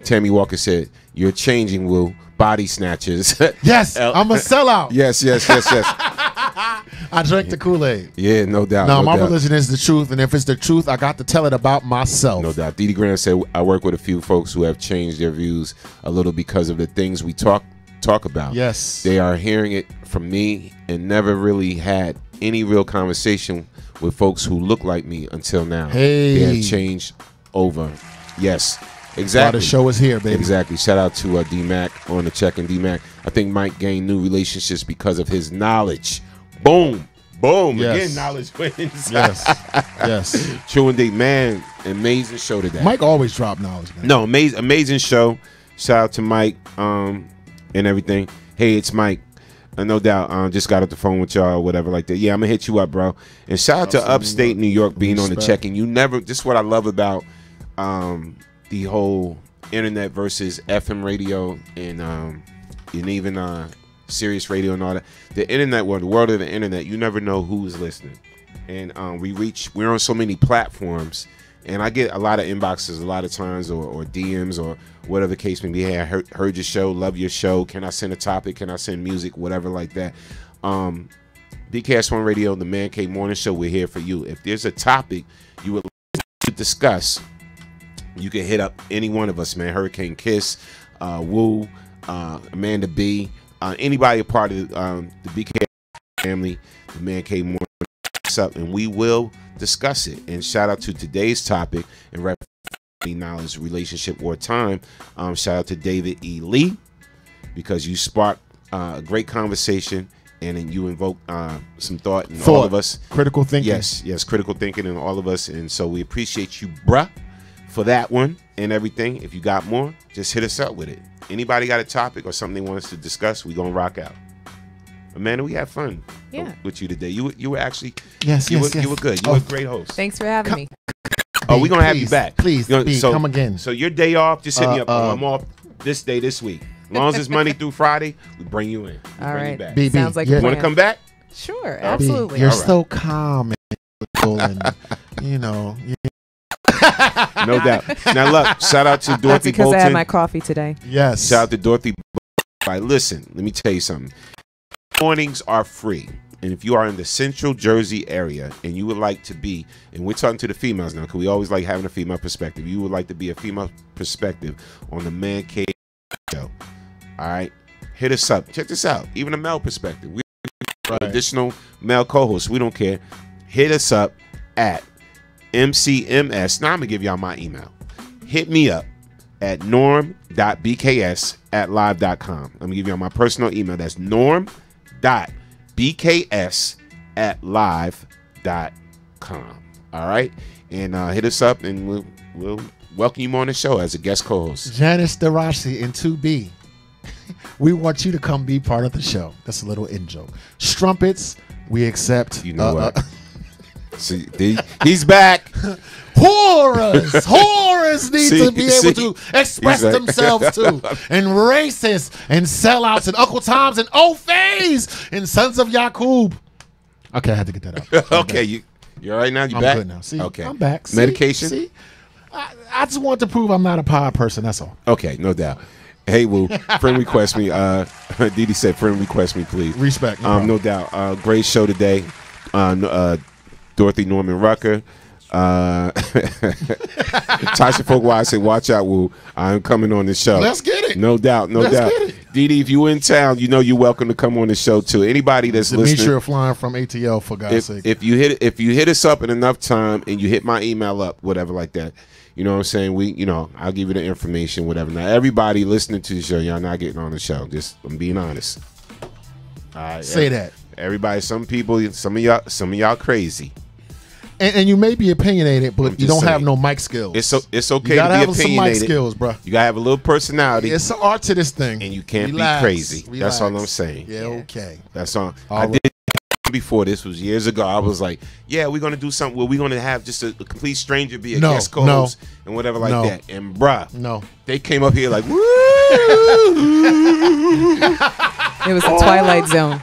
Tammy Walker said, you're changing, Will. Body snatchers. Yes, I'm a sellout. Yes. I drank the Kool-Aid. Yeah, no doubt. No, no my doubt. religion is the truth, and if it's the truth, I got to tell it about myself. No doubt. Didi Graham said, I work with a few folks who have changed their views a little because of the things we talk about. Yes. They are hearing it from me and never really had any real conversation with folks who look like me until now. Hey. They have changed over. Yes. Exactly. The show is here, baby. Exactly. Shout out to D-Mac on the check-in. D-Mac, I think Mike gained new relationships because of his knowledge. Boom. Yes. Again, knowledge wins. Yes. True indeed. Man, amazing show today. Mike always drop knowledge, man. No, amazing show. Shout out to Mike and everything. Hey, it's Mike. No doubt. Just got off the phone with y'all or whatever like that. Yeah, I'm going to hit you up, bro. And shout out to upstate New York being on the check-in. This is what I love about the whole internet versus FM radio and even Sirius radio and all that. The internet world, the world of the internet, you never know who's listening. And we're on so many platforms, and I get a lot of inboxes a lot of times or DMs or whatever the case may be. Hey, I heard your show, love your show. Can I send a topic? Can I send music? Whatever like that. BKS1 Radio, the Man Cave Morning Show, we're here for you. If there's a topic you would like to discuss, you can hit up any one of us, man. Hurricane Kiss, Woo, Amanda B, anybody a part of the BK family, the Man Cave Morning up, and we will discuss it. And shout out to today's topic and knowledge, relationship, or time. Shout out to David E. Lee, because you sparked a great conversation and then you invoke some thought in all of us. Critical thinking. Yes, critical thinking in all of us. And so we appreciate you, bruh, for that one and everything. If you got more, just hit us up with it. Anybody got a topic or something they want us to discuss, we gonna rock out. Amanda, we had fun with you today. You were actually you were good. You were a great host. Thanks for having me. Oh, we're gonna have you back. Please, come again. So your day off, just hit me up. I'm off this day this week. As long as it's Monday through Friday, we bring you in. All right. Back. BB, sounds like you want to come back? Sure, absolutely. You're so calm and no doubt. Now look, shout out to Dorothy That's because Bolton. I had my coffee today. Yes. Shout out to Dorothy Bolton. Listen, let me tell you something. Mornings are free. And if you are in the Central Jersey area and you would like to be, and we're talking to the females now because we always like having a female perspective. You would like to be a female perspective on the Man Cave Show. All right? Hit us up. Check this out. Even a male perspective. We additional male co-hosts. We don't care. Hit us up at MCMS. Now I'm going to give y'all my email. Hit me up at norm.bks@live.com. I'm going to give y'all my personal email. That's norm.bks@live.com. All right? And hit us up and we'll welcome you on the show as a guest co-host. Janice DeRossi in 2B. We want you to come be part of the show. That's a little in joke. Strumpets, We accept. You know what? See, he's back. Whores need to be able to express themselves too. And racists and sellouts and Uncle Toms and Ofays and Sons of Yakub. Okay, I had to get that out. Okay, you all right now? You I'm back? good now. See, okay. I'm back. See, Medication? See, I just want to prove I'm not a pod person. That's all. Okay, no doubt. Hey, Woo, friend request me. Didi said, friend request me, please. Respect. No doubt. Great show today. Dorothy Norman Rucker. Tasha Folkwise said, watch out, Woo. I'm coming on the show. Let's get it. No doubt, no doubt. Didi, if you in town, you know you're welcome to come on the show too. Anybody that's listening. Demetria flying from ATL, for God's sake. If you hit us up in enough time and you hit my email up, whatever like that, you know what I'm saying? I'll give you the information, whatever. Now everybody listening to the show, y'all not getting on the show. I'm being honest. Say that. Everybody, some of y'all crazy. And you may be opinionated, but you don't have no mic skills. It's okay you to be have some opinionated. mic skills, bro. You gotta have a little personality. It's an art to this thing, and you can't Relax. be crazy. Relax. That's all I'm saying. Yeah, okay. That's all. All I right. did before. This was years ago. I was like, yeah, we're gonna do something where we're gonna have just a complete stranger be a guest co-host and whatever like that. And bruh, they came up here like, woo. It was the Twilight Zone.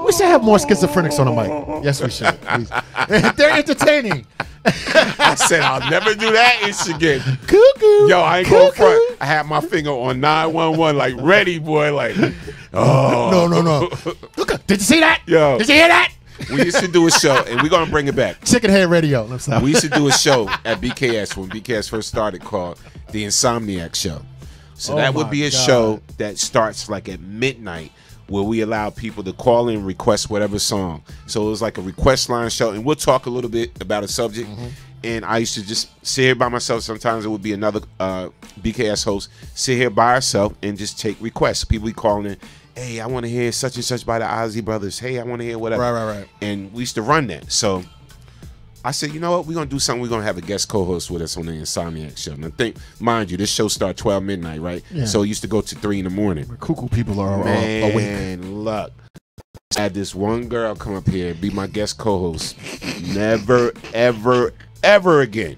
We should have more schizophrenics on the mic. Yes, we should. They're entertaining. I said I'll never do that ish again. Cuckoo. Yo, I ain't going front. I had my finger on 911, like ready, boy. Like, oh no. Did you see that? Yo, did you hear that? We used to do a show, and we're gonna bring it back. Chicken Head Radio. We used to do a show at BKS when BKS first started called the Insomniac Show. So that would be a show that starts like at midnight, where we allow people to call in and request whatever song. So it was like a request line show, and we'll talk a little bit about a subject. And I used to just sit here by myself. Sometimes it would be another BKS host sit here by herself and just take requests. People be calling in, hey, I want to hear such and such by the Ozzy Brothers. Hey, I want to hear whatever. Right. And we used to run that. So I said, you know what? We're going to do something. We're going to have a guest co-host with us on the Insomniac Show. And I think, mind you, this show started 12 midnight, right? Yeah. So it used to go to 3 in the morning. Cuckoo people are awake. Man, look. I had this one girl come up here and be my guest co-host. Never, ever, ever again.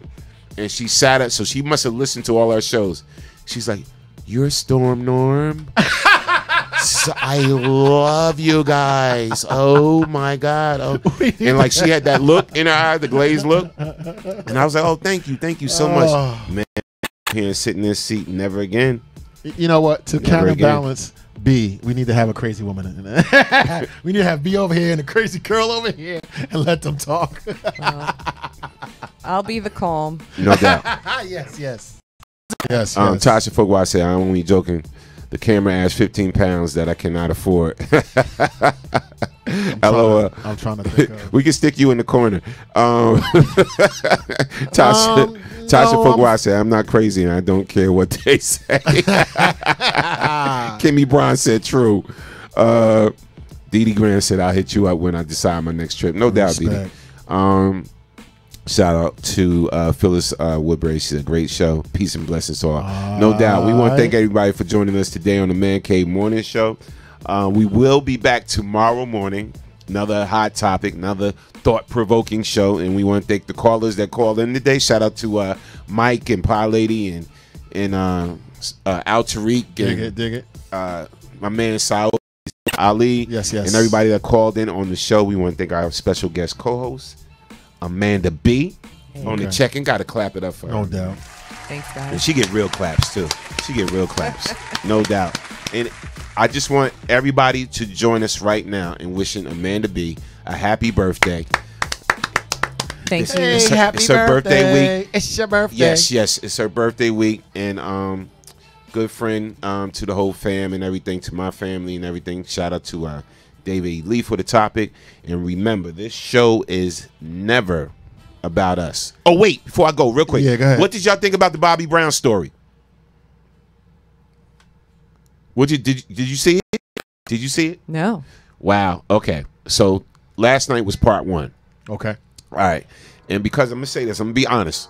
And she sat up, so she must have listened to all our shows. She's like, you're Storm Norm? So I love you guys. Oh my God. Oh. And like she had that look in her eye, the glazed look. And I was like, oh, thank you so much. Man, here and sit in this seat, never again. You know what? To counterbalance B, we need to have a crazy woman in there. We need to have B over here and a crazy girl over here and let them talk. I'll be the calm. No doubt. Yes. Tasha Folkwise said, I'm only joking. The camera adds 15 pounds that I cannot afford. LOL. I'm trying to think of. We can stick you in the corner. Tasha Folkwise said, I'm not crazy and I don't care what they say. Kimmy Brown said, true. Dee Grant said, I'll hit you up when I decide my next trip. No doubt, Dee. Shout out to Phyllis Woodbury. She's a great show. Peace and blessings to all. No doubt. We want to thank everybody for joining us today on the Man Cave Morning Show. We will be back tomorrow morning. Another hot topic, another thought-provoking show. And we want to thank the callers that called in today. Shout out to Mike and Pie Lady and Al Tariq. Dig it. My man Saul Ali. Yes. And everybody that called in on the show. We want to thank our special guest co-host, Amanda B. On the check-in. Got to clap it up for her. No doubt. Thanks, guys. And she get real claps, too. No doubt. And I just want everybody to join us right now in wishing Amanda B a happy birthday. Thank you. Hey, It's her birthday week. It's your birthday. Yes. It's her birthday week. And good friend to the whole fam and everything, to my family and everything. Shout out to David Lee for the topic. And remember, this show is never about us. Oh, wait, before I go, real quick. Yeah, go ahead. What did y'all think about the Bobby Brown story? Did you see it? Did you see it? No. Wow. Okay. So last night was part 1. Okay. All right. And because I'm going to say this, I'm going to be honest.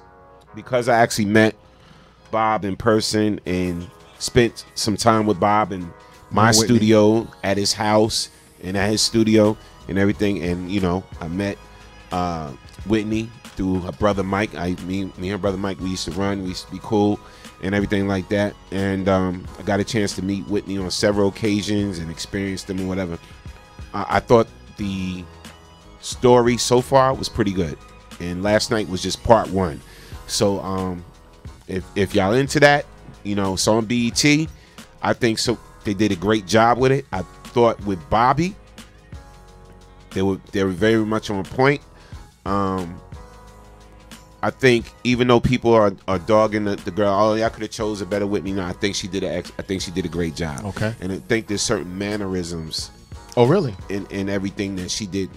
Because I actually met Bob in person and spent some time with Bob and my studio, at his house, and at his studio and everything. And you know, I met Whitney through her brother Mike. Me and her brother Mike, we used to run. We used to be cool and everything like that. And I got a chance to meet Whitney on several occasions and experience them and whatever. I thought the story so far was pretty good, and last night was just part one. So if y'all into that, you know, it's on BET. I think so. They did a great job with it. I thought with Bobby, they were very much on point. I think even though people are dogging the girl, oh, y'all could have chose a better Whitney. No, I think she did a great job. Okay. And I think there's certain mannerisms. Oh, really? In everything that she did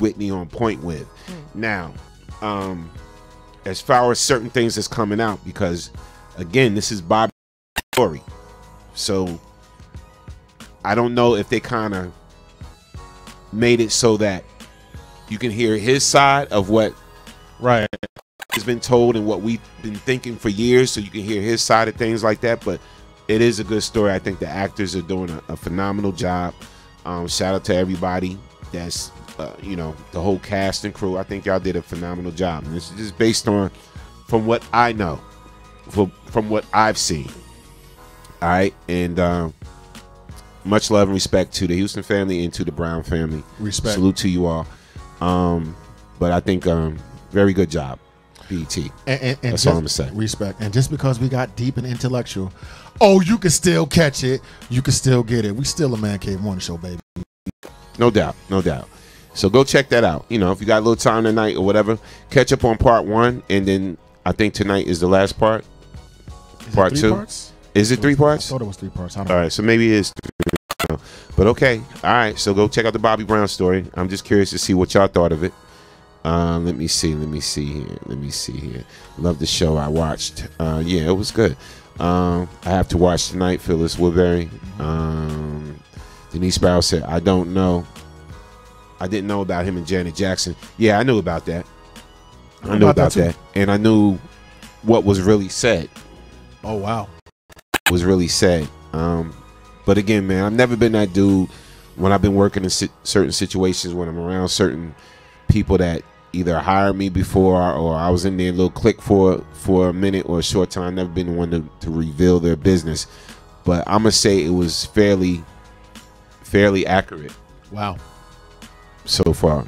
Whitney on point with. Now, as far as certain things that's coming out, because again, this is Bobby's story, so I don't know if they kind of made it so that you can hear his side of what has been told and what we've been thinking for years, so you can hear his side of things like that. But it is a good story. I think the actors are doing a phenomenal job. Shout out to everybody that's you know, the whole cast and crew. I think y'all did a phenomenal job, and this is just based on from what I know, from what I've seen. All right, and much love and respect to the Houston family and to the Brown family. Respect. Salute to you all. But I think very good job, BET. And that's all I'm gonna say. Respect. And just because we got deep and intellectual, oh, you can still catch it. You can still get it. We still a Man Cave Morning Show, baby. No doubt, no doubt. So go check that out. You know, if you got a little time tonight or whatever, catch up on part one, and then I think tonight is the last part. Part two. Parts? Is it 3 parts? I thought it was 3 parts. All right, so maybe it is 3. But okay, all right. So go check out the Bobby Brown story. I'm just curious to see what y'all thought of it. Let me see here. Love the show I watched. Yeah, it was good. I have to watch tonight. Phyllis Woodbury. Denise Sparrow said, I don't know. I didn't know about him and Janet Jackson. Yeah, I knew about that. I knew about that. And I knew what was really said. Oh, wow. Was really said. But again, man, I've never been that dude when I've been working in certain situations, when I'm around certain people that either hired me before or I was in their little clique for a minute or a short time. I've never been the one to reveal their business. But I'm going to say it was fairly accurate. Wow. So far.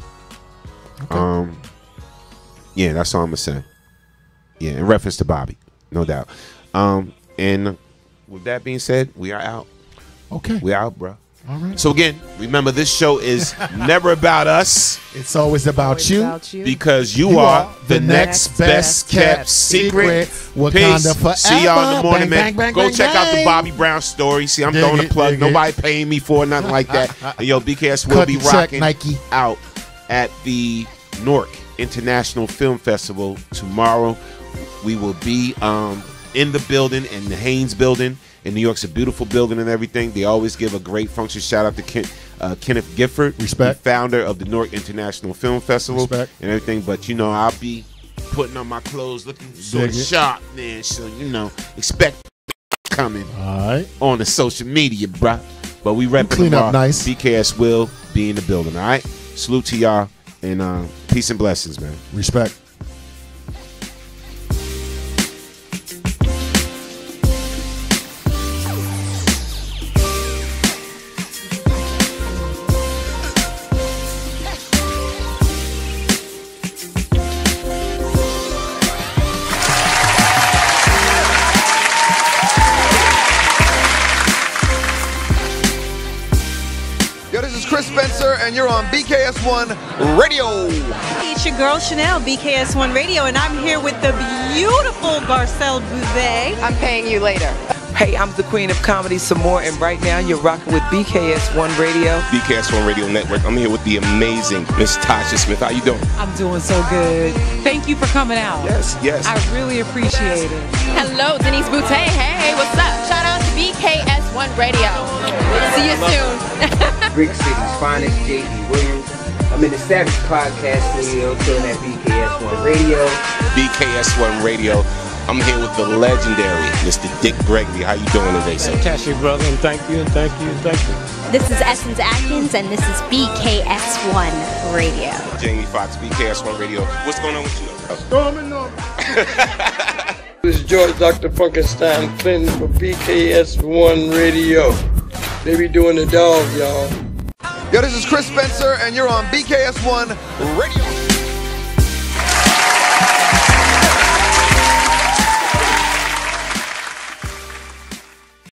Okay. Yeah, that's all I'm gonna say. Yeah, in reference to Bobby, no doubt. And with that being said, we are out. Okay. We out, bro. All right. So again, remember, this show is never about us. It's always about you. Because you are the next best kept secret. Wakanda forever. See y'all in the morning, bang, man. bang, Go bang, check bang. out the Bobby Brown story. See, I'm throwing a plug. Nobody paying me for nothing like that. And yo, BKS will be rocking Nike out at the Newark International Film Festival tomorrow. We will be in the building, in the Haynes building. In New York's a beautiful building and everything. They always give a great function. Shout out to Kenneth Gifford, respect, the founder of the Newark International Film Festival, respect, and everything. But you know, I'll be putting on my clothes, looking sort of sharp, man. So you know, expect coming on the social media, bruh. But we repping clean up nice. BKS will be in the building. All right. Salute to y'all and peace and blessings, man. Respect. And you're on BKS1 Radio. It's your girl Chanel, BKS1 Radio, and I'm here with the beautiful Garcelle Bouvet. I'm paying you later. Hey, I'm the queen of comedy some more, and right now you're rocking with BKS1 Radio. BKS1 Radio Network. I'm here with the amazing Miss Tasha Smith. How you doing? I'm doing so good. Thank you for coming out. Yes. I really appreciate it. Hello, Denise Boutet. Hey, what's up? Shout out to BKS1 Radio. See you soon. Brick City's finest, J.D. Williams. I'm in the Savage Podcast Studio, chilling at BKS1 Radio. BKS1 Radio. I'm here with the legendary Mr. Dick Gregory. How you doing today, sir? Fantastic, brother, and thank you, and thank you, and thank you. This is Essence Atkins, and this is BKS1 Radio. Jamie Foxx, BKS1 Radio. What's going on with you? Storming on. This is George Dr. Funkenstein Clinton for BKS1 Radio. They be doing the dog, y'all. Yo, this is Chris Spencer, and you're on BKS1 Radio.